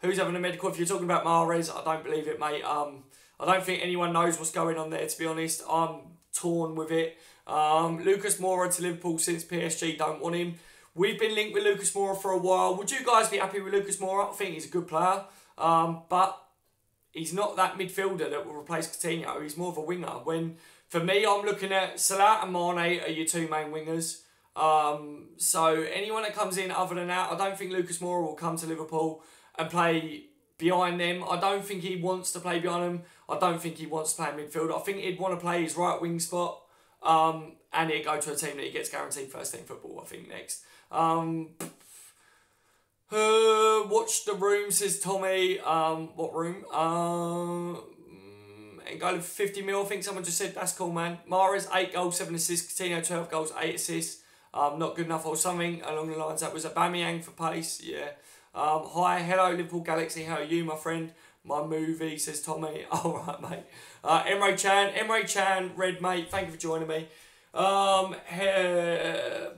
Who's having a medical? If you're talking about Mahrez, I don't believe it, mate. I don't think anyone knows what's going on there, to be honest. I'm torn with it. Lucas Moura to Liverpool since PSG don't want him. We've been linked with Lucas Moura for a while. Would you guys be happy with Lucas Moura? I think he's a good player. But he's not that midfielder that will replace Coutinho. He's more of a winger. When, for me, I'm looking at Salah and Mane are your two main wingers. So anyone that comes in other than that, I don't think Lucas Moura will come to Liverpool and play behind them. I don't think he wants to play behind them. I don't think he wants to play midfield. I think he'd want to play his right wing spot. And he'd go to a team that he gets guaranteed first team football, I think, next. Watch the room, says Tommy. What room? And go for 50 mil. I think someone just said that's cool, man. Mahrez 8 goals, 7 assists. Coutinho 12 goals, 8 assists. Not good enough or something along the lines. That was Aubameyang for pace. Yeah. Hi, hello Liverpool Galaxy. How are you, my friend? My movie, says Tommy. All right, mate. Emre Chan, Red mate. Thank you for joining me.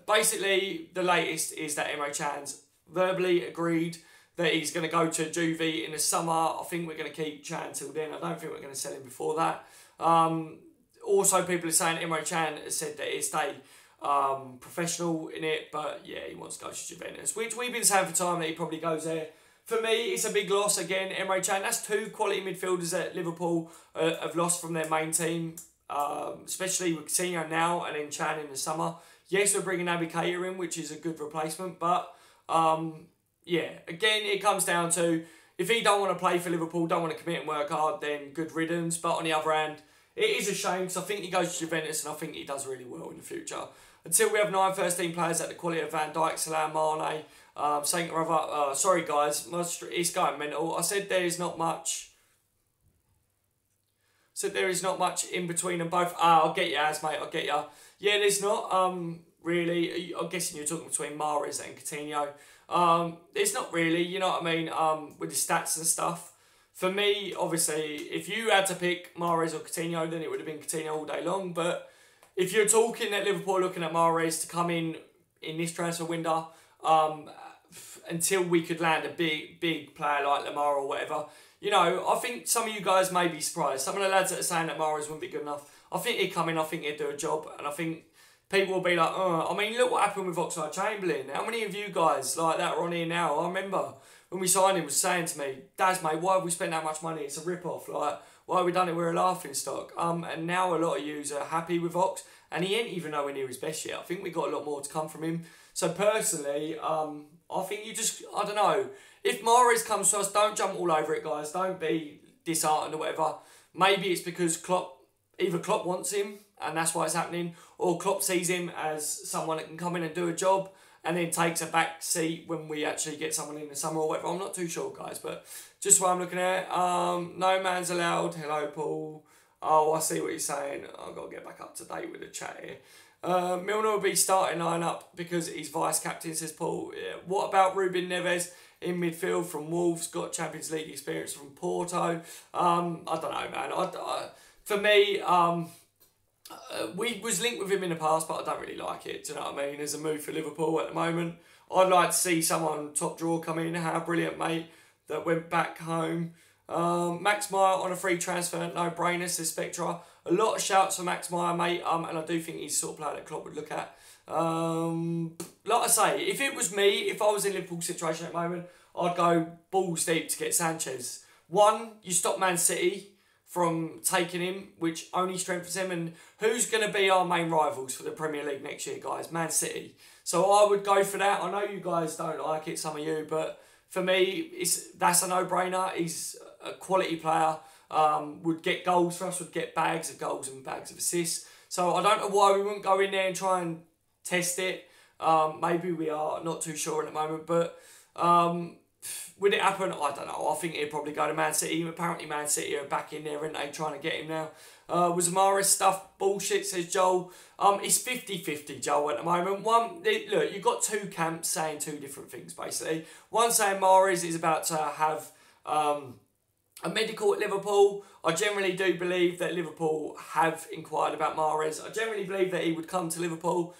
Basically, the latest is that Emre Can's verbally agreed that he's going to go to Juvie in the summer. I think we're going to keep Chan till then. I don't think we're going to sell him before that. Also, people are saying Emre Can has said that he'll stay professional in it, but yeah, he wants to go to Juventus, which we've been saying for time that he probably goes there. For me, it's a big loss again. Emre Can, that's two quality midfielders that Liverpool have lost from their main team, especially with Coutinho now and then Chan in the summer. Yes, we're bringing Naby Keita in, which is a good replacement, but yeah, again, it comes down to if he don't want to play for Liverpool, don't want to commit and work hard, then good riddance. But on the other hand, it is a shame because I think he goes to Juventus and I think he does really well in the future. Until we have 9 first-team players at the quality of Van Dijk, Salah, Mane, Saint Rava. Sorry guys, it's going mental. I said there is not much. There is not much in between them both. I'll get you, Az, mate. I'll get you. Yeah, there's not really. I'm guessing you're talking between Mahrez and Coutinho. It's not really. You know what I mean? With the stats and stuff. For me, obviously, if you had to pick Mahrez or Coutinho, then it would have been Coutinho all day long. But if you're talking at Liverpool, looking at Mahrez to come in this transfer window, until we could land a big player like Lamar or whatever, you know, I think some of you guys may be surprised. Some of the lads that are saying that Mahrez wouldn't be good enough, I think he'd come in, I think he'd do a job, and I think people will be like, oh. I mean, look what happened with Oxlade-Chamberlain. How many of you guys like that are on here now? I remember when we signed him was saying to me, Daz, mate, why have we spent that much money? It's a rip-off. Like, why have we done it? We're a laughing stock. And now a lot of yous are happy with Ox, and he ain't even nowhere near his best yet. I think we got a lot more to come from him. So personally, I think you just, I don't know. If Mahrez comes to us, don't jump all over it, guys. Don't be disheartened or whatever. Maybe it's because either Klopp wants him, and that's why it's happening, or Klopp sees him as someone that can come in and do a job, and then takes a back seat when we actually get someone in the summer or whatever. I'm not too sure, guys, but just what I'm looking at. No man's allowed. Hello, Paul. Oh, I see what you're saying. I've got to get back up to date with the chat here. Milner will be starting line-up because he's vice-captain, says Paul. Yeah. What about Ruben Neves in midfield from Wolves? Got Champions League experience from Porto. I don't know, man. For me, we was linked with him in the past, but I don't really like it. Do you know what I mean? There's a move for Liverpool at the moment. I'd like to see someone top drawer come in. How brilliant, mate, that went back home. Max Meyer on a free transfer, no-brainer, says Spectra. A lot of shouts for Max Meyer, mate, and I do think he's the sort of player that Klopp would look at. Like I say, if it was me, if I was in Liverpool's situation at the moment, I'd go balls deep to get Sanchez. One, you stop Man City from taking him, which only strengthens him. And who's going to be our main rivals for the Premier League next year, guys? Man City. So I would go for that. I know you guys don't like it, some of you, but for me, that's a no-brainer. He's a quality player. Would get goals for us, would get bags of goals and bags of assists. So I don't know why we wouldn't go in there and try and test it. Maybe we are, not too sure at the moment, but would it happen? I don't know. I think he'd probably go to Man City. Apparently Man City are back in there, aren't they, trying to get him now. Was Mahrez stuff bullshit, says Joel. It's 50-50, Joel, at the moment. Look, you've got two camps saying two different things, basically. One saying Mahrez is about to have a medical at Liverpool. I generally do believe that Liverpool have inquired about Mahrez. I generally believe that he would come to Liverpool.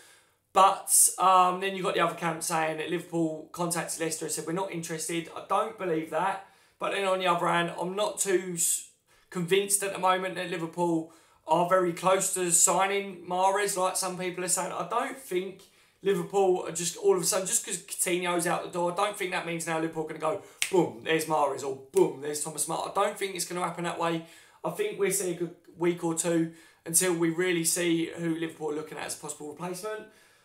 But then you've got the other camp saying that Liverpool contacted Leicester and said, we're not interested. I don't believe that. But then on the other hand, I'm not too convinced at the moment that Liverpool are very close to signing Mahrez, like some people are saying. I don't think Liverpool are just all of a sudden, just because Coutinho's out the door, I don't think that means now Liverpool are going to go, boom, there's Mahrez, or boom, there's Thomas Muller. I don't think it's going to happen that way. I think we'll see a good week or two until we really see who Liverpool are looking at as a possible replacement.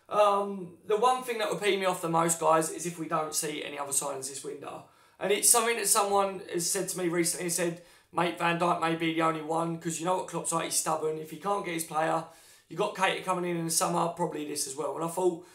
The one thing that would pay me off the most, guys, is if we don't see any other signings this window. And it's something that someone has said to me recently. He said, mate, Van Dijk may be the only one, because you know what Klopp's like, he's stubborn. If he can't get his player, you got Keita coming in the summer, probably this as well. And I thought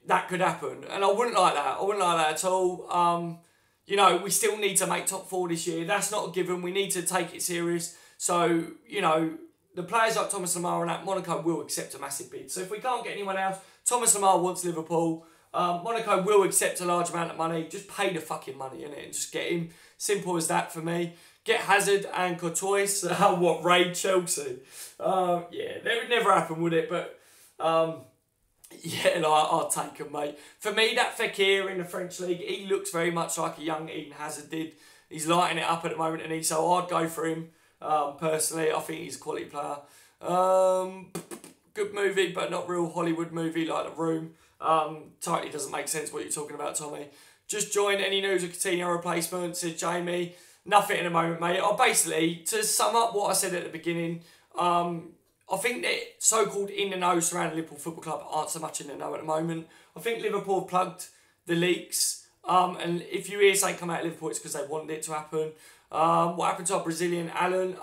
that could happen. And I wouldn't like that. I wouldn't like that at all. You know, we still need to make top four this year. That's not a given. We need to take it serious. So, you know, the players like Thomas Lemar and that, Monaco will accept a massive bid. So if we can't get anyone else, Thomas Lemar wants Liverpool. Monaco will accept a large amount of money. Just pay the fucking money, innit? And just get him. Simple as that for me. Get Hazard and Courtois. What, raid Chelsea? Yeah, that would never happen, would it? But, yeah, no, I'll take him, mate. For me, that Fekir in the French League, he looks very much like a young Eden Hazard did. He's lighting it up at the moment, and so I'd go for him. Personally, I think he's a quality player. Good movie, but not real Hollywood movie like The Room. Totally doesn't make sense what you're talking about, Tommy. Just joined any news of Coutinho replacement, says Jamie. Nothing in a moment, mate. Basically, to sum up what I said at the beginning, I think that so-called in the know surrounding Liverpool Football Club aren't so much in the know at the moment. I think Liverpool plugged the leaks. And if you hear something come out of Liverpool, it's because they wanted it to happen. What happened to our Brazilian Alan?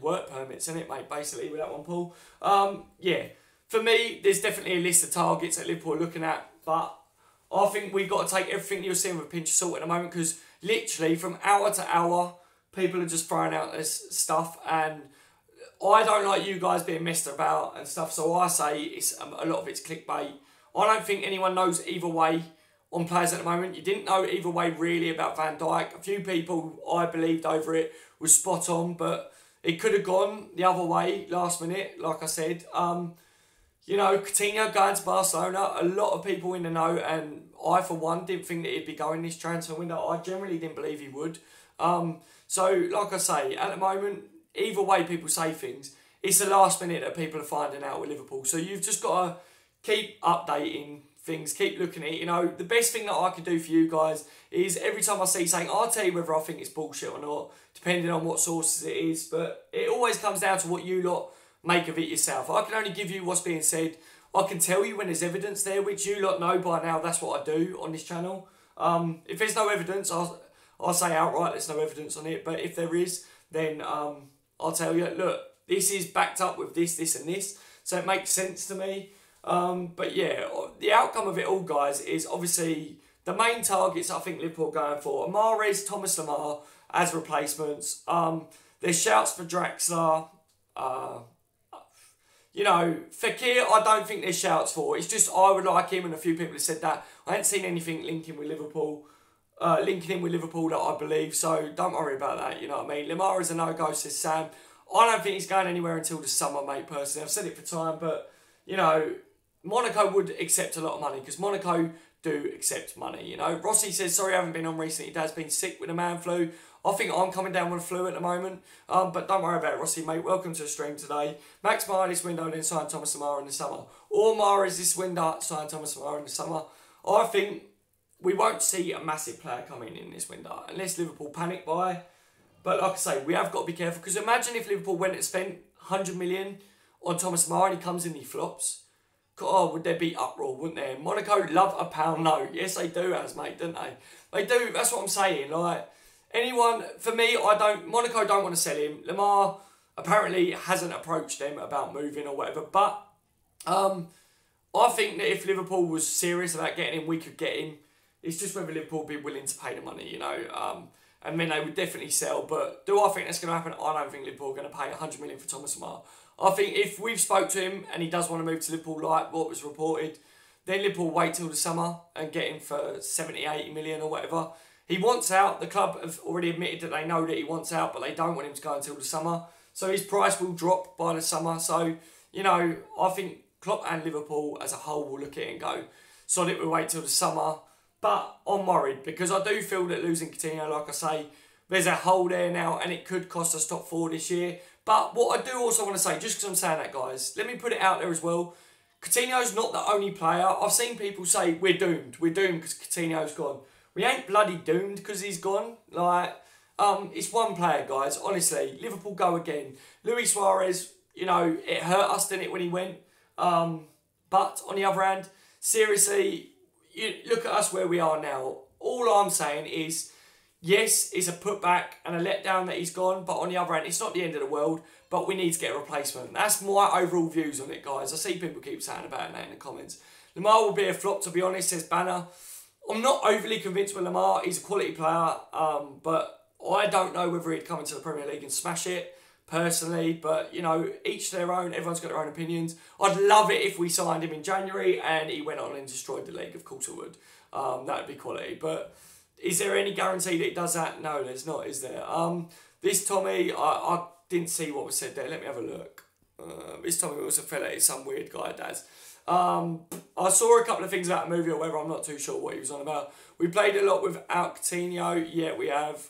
Work permits, isn't it, mate, basically, with that one, Paul? Yeah. For me, there's definitely a list of targets that Liverpool are looking at, but I think we've got to take everything you're seeing with a pinch of salt at the moment, because literally from hour to hour, people are just throwing out this stuff, and I don't like you guys being messed about and stuff, so I say it's a lot of it's clickbait. I don't think anyone knows either way on players at the moment. You didn't know either way really about Van Dijk. A few people I believed over it was spot on, but it could have gone the other way last minute, like I said. You know, Coutinho going to Barcelona, a lot of people in the know, and I for one didn't think that he'd be going this transfer window. I generally didn't believe he would. So like I say, at the moment, either way people say things, it's the last minute that people are finding out with Liverpool. So you've just got to keep updating things, keep looking at it. You know, the best thing that I can do for you guys is every time I see something, I'll tell you whether I think it's bullshit or not, depending on what sources it is. But it always comes down to what you lot make of it yourself. I can only give you what's being said. I can tell you when there's evidence there, which you lot know by now. That's what I do on this channel. If there's no evidence, I'll say outright there's no evidence on it. But if there is, then I'll tell you, look, this is backed up with this, this and this. So it makes sense to me. But yeah, the outcome of it all, guys, is obviously the main targets I think Liverpool are going for. Mahrez, Thomas Lemar as replacements. There's shouts for Draxler. You know, Fekir, I don't think there's shouts for. It's just I would like him, and a few people have said that. I haven't seen anything linking with Liverpool, linking in with Liverpool that I believe, so don't worry about that, you know what I mean. Lemar is a no-go, says Sam. I don't think he's going anywhere until the summer, mate, personally. I've said it for time, but, you know, Monaco would accept a lot of money, because Monaco do accept money, you know. Rossi says, sorry I haven't been on recently. Dad's been sick with the man flu. I think I'm coming down with a flu at the moment. But don't worry about it, Rossi, mate. Welcome to the stream today. Max Meyer this window, then sign Thomas Lemar in the summer. Or Mahrez this window, sign Thomas Lemar in the summer. I think we won't see a massive player coming in this window unless Liverpool panic buy. But like I say, we have got to be careful, because imagine if Liverpool went and spent 100 million on Thomas Lemar and he comes in and he flops. Oh, would there be uproar, wouldn't there? Monaco love a pound note. Yes, they do, mate, don't they? They do, that's what I'm saying. Like, anyone, for me, Monaco don't want to sell him. Lemar apparently hasn't approached them about moving or whatever. But I think that if Liverpool was serious about getting him, we could get him. It's just whether Liverpool would be willing to pay the money, you know. And then they would definitely sell. But do I think that's going to happen? I don't think Liverpool are going to pay 100 million for Thomas Lemar. I think if we've spoke to him and he does want to move to Liverpool, like what was reported, then Liverpool wait till the summer and get him for 70, 80 million or whatever. He wants out. The club have already admitted that they know that he wants out, but they don't want him to go until the summer. So his price will drop by the summer. So, you know, I think Klopp and Liverpool as a whole will look at it and go, solid, we'll wait till the summer. But I'm worried, because I do feel that losing Coutinho, like I say, there's a hole there now and it could cost us top 4 this year. But what I do also want to say, just because I'm saying that, guys, let me put it out there as well. Coutinho's not the only player. I've seen people say, we're doomed because Coutinho's gone. We ain't bloody doomed because he's gone. Like, it's one player, guys, honestly. Liverpool go again. Luis Suarez, you know, it hurt us, didn't it, when he went? But on the other hand, seriously, you look at us where we are now. All I'm saying is, yes, it's a putback and a letdown that he's gone, but on the other hand, it's not the end of the world, but we need to get a replacement. That's my overall views on it, guys. I see people keep saying about that in the comments. Lemar will be a flop, to be honest, says Banner. I'm not overly convinced with Lemar. He's a quality player, but I don't know whether he'd come into the Premier League and smash it, personally. But, you know, each their own. Everyone's got their own opinions. I'd love it if we signed him in January and he went on and destroyed the league. Of course it would. That would be quality. But is there any guarantee that he does that? No, there's not, is there? This Tommy, I didn't see what was said there. Let me have a look. This Tommy was a fella. He's some weird guy, Daz. I saw a couple of things about the movie or whatever. I'm not too sure what he was on about. We played a lot without Coutinho. Yeah, we have.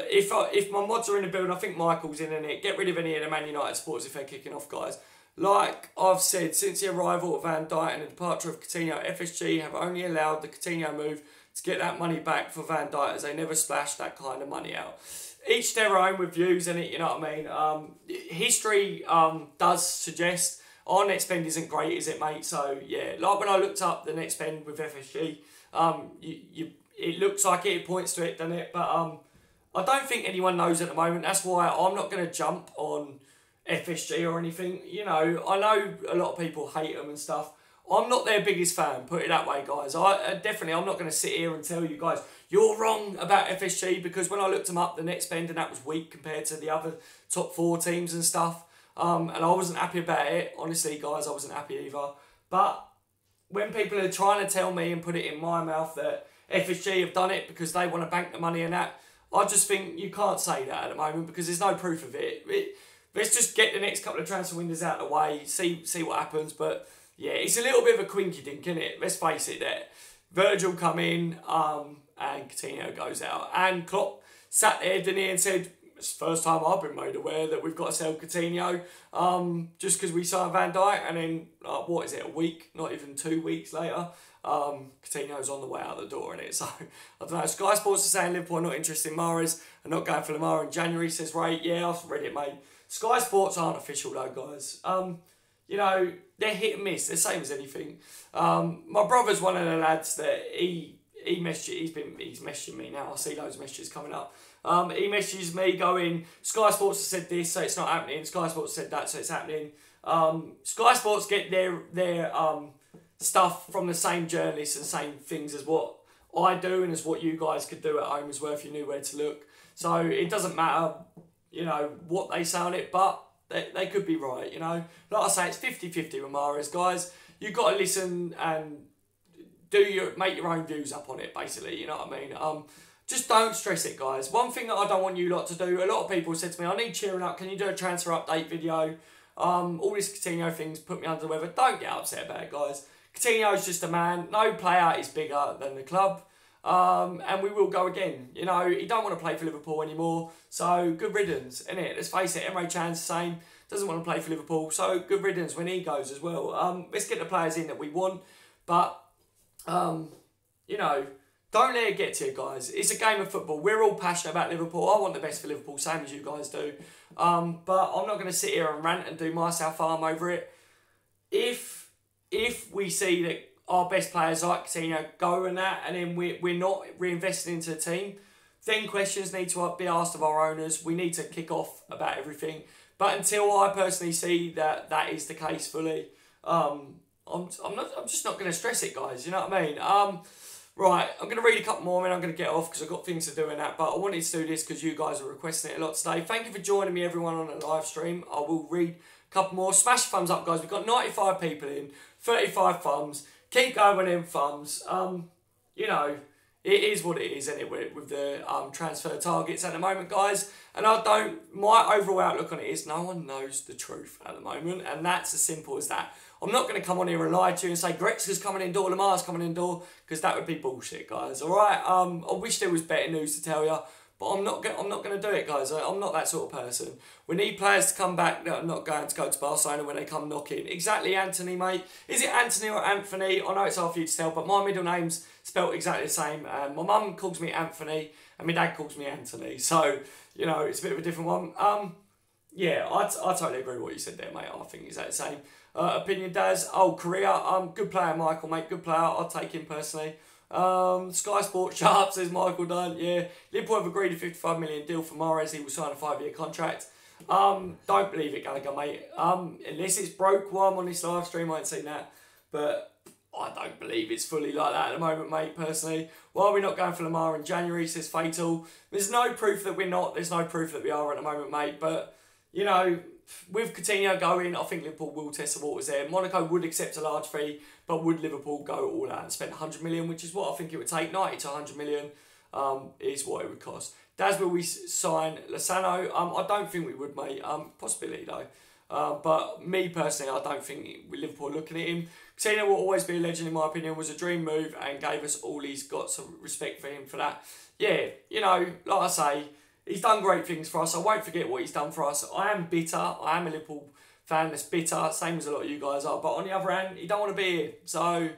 If my mods are in the building, I think Michael's in it. Get rid of any of the Man United supporters if they're kicking off, guys. Like I've said, since the arrival of Van Dijk and the departure of Coutinho, FSG have only allowed the Coutinho move to get that money back for Van Dijk, as they never splashed that kind of money out. Each their own with views in it, you know what I mean? History does suggest our net spend isn't great, is it, mate? So, yeah, like when I looked up the net spend with FSG, it looks like it points to it, doesn't it? But I don't think anyone knows at the moment. That's why I'm not going to jump on FSG or anything. You know, I know a lot of people hate them and stuff. I'm not their biggest fan, put it that way, guys. I'm not going to sit here and tell you guys, you're wrong about FSG, because when I looked them up, the net spend, and that was weak compared to the other top 4 teams and stuff. And I wasn't happy about it. Honestly, guys, I wasn't happy either. But when people are trying to tell me and put it in my mouth that FSG have done it because they want to bank the money and that, I just think you can't say that at the moment because there's no proof of it. Let's just get the next couple of transfer windows out of the way, see what happens. But yeah, it's a little bit of a quinky dink, isn't it? Let's face it there. Virgil come in and Coutinho goes out. And Klopp sat there, didn't he, and said, it's the first time I've been made aware that we've got to sell Coutinho just because we signed Van Dijk. And then, what is it, a week, not even 2 weeks later, Coutinho's on the way out the door, innit? So, I don't know. Sky Sports are saying Liverpool are not interested in Mahrez and not going for Lemar in January, says Ray. Yeah, I've read it, mate. Sky Sports aren't official though, guys. You know, they're hit and miss. They're the same as anything. My brother's one of the lads that he's messaging me now. I see loads of messages coming up. He messages me going, Sky Sports has said this, so it's not happening. Sky Sports said that, so it's happening. Sky Sports get their stuff from the same journalists and same things as what I do and as what you guys could do at home as well if you knew where to look. So it doesn't matter, you know, what they say on it, but they could be right, you know. Like I say, it's 50-50 with Mahrez, guys. You've got to listen and make your own views up on it, basically, you know what I mean? Just don't stress it, guys. One thing that I don't want you lot to do, a lot of people said to me, I need cheering up, can you do a transfer update video? All this Coutinho things put me under the weather. Don't get upset about it, guys. Coutinho's just a man. No player is bigger than the club. and we will go again. You know, he don't want to play for Liverpool anymore, so good riddance, innit? Let's face it, Emre Can's the same, doesn't want to play for Liverpool, so good riddance when he goes as well. Let's get the players in that we want, but, you know, don't let it get to you, guys. It's a game of football. We're all passionate about Liverpool. I want the best for Liverpool, same as you guys do. But I'm not going to sit here and rant and do my self-harm over it. If we see that our best players like Coutinho go and that, and then we're not reinvesting into the team, then questions need to be asked of our owners. We need to kick off about everything. But until I personally see that that is the case fully, I'm just not going to stress it, guys. You know what I mean? Right, I'm going to read a couple more and I'm going to get off because I've got things to do in that. But I wanted to do this because you guys are requesting it a lot today. Thank you for joining me, everyone, on the live stream. I will read a couple more. Smash the thumbs up, guys. We've got 95 people in, 35 thumbs. Keep going with them thumbs. You know, it is what it is, isn't it, with the transfer targets at the moment, guys. And my overall outlook on it is no one knows the truth at the moment. And that's as simple as that. I'm not going to come on here and lie to you and say Gretzka's coming indoor, Lamar's coming indoor, because that would be bullshit, guys. All right. I wish there was better news to tell you, but I'm not going to do it, guys. I'm not that sort of person. We need players to come back that are not going to go to Barcelona when they come knocking. Exactly, Anthony, mate. Is it Anthony or Anthony? I know it's hard for you to tell, but my middle name's spelt exactly the same. My mum calls me Anthony, and my dad calls me Anthony. So, you know, it's a bit of a different one. Yeah, I totally agree with what you said there, mate. I think exactly the same. Opinion, Daz. Oh, Korea. Good player, Michael, mate. Good player. I'll take him personally. Sky Sports Sharp says Michael Dunn. Yeah. Liverpool have agreed a 55 million deal for Mahrez. He will sign a 5-year contract. Don't believe it, Gallagher, mate. Unless it's broke while I'm on this live stream, I ain't seen that. But I don't believe it's fully like that at the moment, mate, personally. Why are we not going for Lamar in January, says Fatal. There's no proof that we're not. There's no proof that we are at the moment, mate. But, you know, with Coutinho going, I think Liverpool will test the waters there. Monaco would accept a large fee, but would Liverpool go all out and spend 100 million, which is what I think it would take, 90 to 100 million is what it would cost. Daz, will we sign Lozano? I don't think we would, mate. Possibility, though. But me, personally, I don't think Liverpool are looking at him. Coutinho will always be a legend, in my opinion, was a dream move and gave us all he's got, some respect for him for that. Yeah, you know, like I say, he's done great things for us. I won't forget what he's done for us. I am bitter. I am a Liverpool fan that's bitter, same as a lot of you guys are. But on the other hand, he don't want to be here. So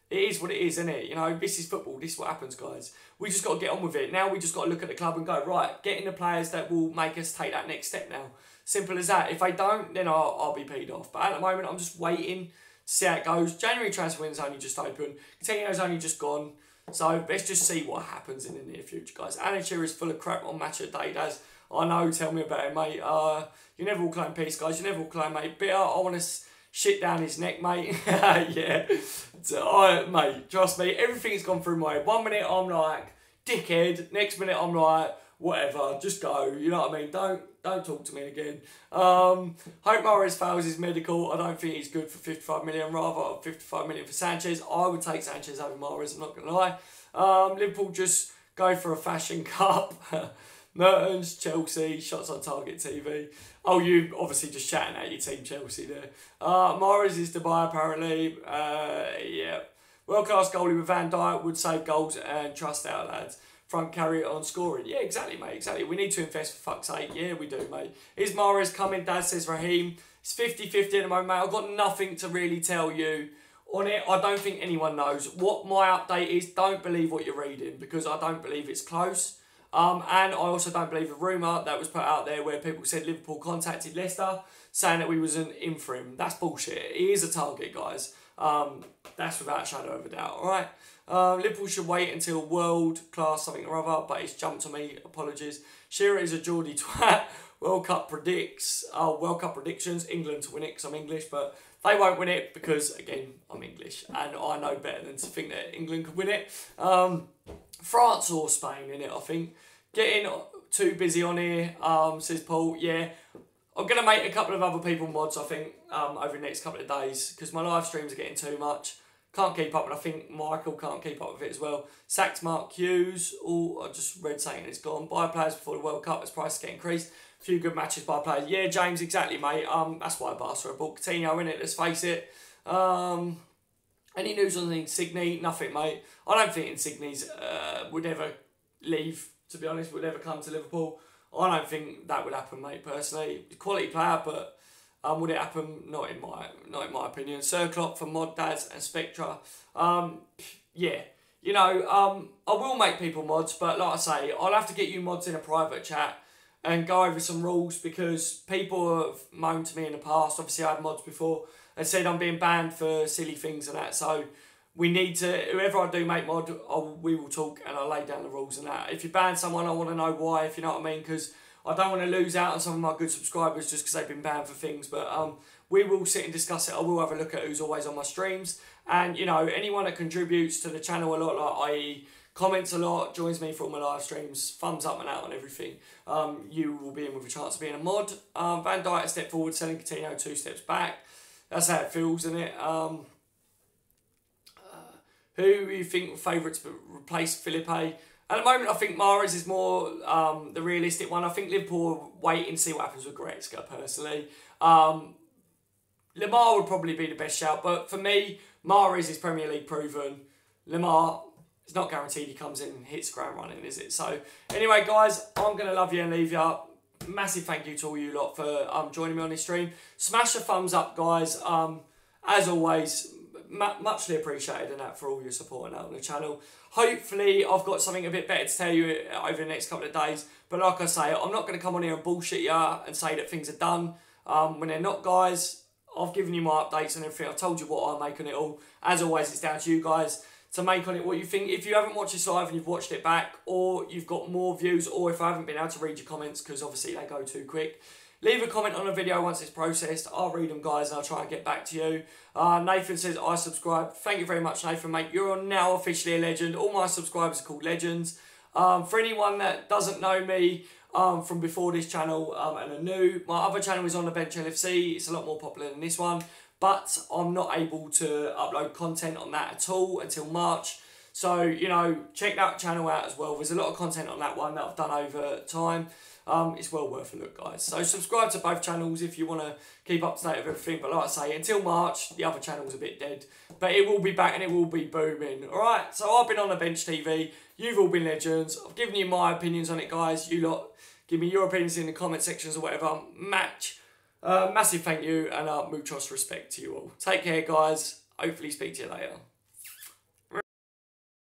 it is what it is, isn't it? You know, this is football. This is what happens, guys. We just got to get on with it. Now we just got to look at the club and go, right, getting the players that will make us take that next step now. Simple as that. If they don't, then I'll be peed off. But at the moment, I'm just waiting to see how it goes. January transfer window's only just open. Coutinho's only just gone. So let's just see what happens in the near future, guys. Alan Shearer is full of crap on Match of the Day, Daz. I know, tell me about it, mate. You never will claim peace, guys. You never will claim, mate. Bitter, I want to shit down his neck, mate. Yeah. So, mate, trust me, everything's gone through my head. 1 minute I'm like, dickhead. Next minute I'm like, whatever, just go. You know what I mean? Don't talk to me again. Hope Mahrez fails his medical. I don't think he's good for 55 million. Rather 55 million for Sanchez. I would take Sanchez over Mahrez, I'm not going to lie. Liverpool just go for a fashion cup. Mertens, Chelsea, shots on target TV. Oh, you obviously just chatting at your team Chelsea there. Mahrez is Dubai apparently. Yeah. World-class goalie with Van Dijk would save goals and trust our lads. Front carry on scoring. Yeah, exactly, mate, exactly. We need to invest for fuck's sake. Yeah, we do, mate. Is Mahrez coming? Dad says Raheem. It's 50-50 at the moment, mate. I've got nothing to really tell you on it. I don't think anyone knows. What my update is, don't believe what you're reading because I don't believe it's close. And I also don't believe the rumour that was put out there where people said Liverpool contacted Leicester saying that we was an in for him. That's bullshit. He is a target, guys. That's without a shadow of a doubt, alright? Liverpool should wait until world class something or other, but it's jumped on me. Apologies. Shearer is a Geordie twat. World Cup predictions. England to win it because I'm English, but they won't win it because, again, I'm English and I know better than to think that England could win it. France or Spain in it, I think. Getting too busy on here, says Paul. Yeah, I'm going to make a couple of other people mods, I think, over the next couple of days because my live streams are getting too much. Can't keep up, and I think Michael can't keep up with it as well. Sacks Mark Hughes. Oh, I just read saying it's gone. Buy players before the World Cup as prices get increased. A few good matches by players. Yeah, James, exactly, mate. That's why Barca bought Coutinho, innit? Let's face it. Any news on Insigne? Nothing, mate. I don't think Insigne's would ever leave, to be honest, would ever come to Liverpool. I don't think that would happen, mate, personally. Quality player, but would it happen? Not in my opinion. Circlop for Mod Dads and Spectra. Yeah. You know, I will make people mods, but like I say, I'll have to get you mods in a private chat and go over some rules, because people have moaned to me in the past. Obviously, I had mods before and said I'm being banned for silly things and that. So we need to, whoever I do make mod, we will talk and I'll lay down the rules and that. If you ban someone, I want to know why, if you know what I mean, because I don't want to lose out on some of my good subscribers just because they've been banned for things. But we will sit and discuss it. I will have a look at who's always on my streams. And, you know, anyone that contributes to the channel a lot, like i.e. comments a lot, joins me for all my live streams, thumbs up and out on everything, you will be in with a chance of being a mod. Van Dijk a step forward, selling Coutinho 2 steps back. That's how it feels, isn't it? Who you think favourites to replace Felipe? At the moment, I think Mahrez is more the realistic one. I think Liverpool will wait and see what happens with Goretzka, personally. Lemar would probably be the best shout, but for me, Mahrez is Premier League proven. Lemar, it's not guaranteed he comes in and hits the ground running, is it? So, anyway, guys, I'm going to love you and leave you. Massive thank you to all you lot for joining me on this stream. Smash a thumbs up, guys. As always, muchly appreciated and that for all your support on the channel. Hopefully, I've got something a bit better to tell you over the next couple of days. But like I say, I'm not going to come on here and bullshit you and say that things are done when they're not, guys. I've given you my updates and everything. I've told you what I make on it all. As always, it's down to you guys to make on it what you think. If you haven't watched this live and you've watched it back, or you've got more views, or if I haven't been able to read your comments, because obviously they go too quick, leave a comment on a video once it's processed. I'll read them, guys, and I'll try and get back to you. Nathan says, I subscribe. Thank you very much, Nathan, mate. You're now officially a legend. All my subscribers are called legends. For anyone that doesn't know me from before this channel and are new, my other channel is On The Bench LFC. It's a lot more popular than this one, but I'm not able to upload content on that at all until March. So, you know, check that channel out as well. There's a lot of content on that one that I've done over time. It's well worth a look, guys. So subscribe to both channels if you want to keep up to date with everything. But like I say, until March, the other channel's a bit dead. But it will be back and it will be booming. Alright, so I've been On The Bench TV. You've all been legends. I've given you my opinions on it, guys. You lot, give me your opinions in the comment sections or whatever. Massive thank you and muchos respect to you all. Take care, guys. Hopefully speak to you later.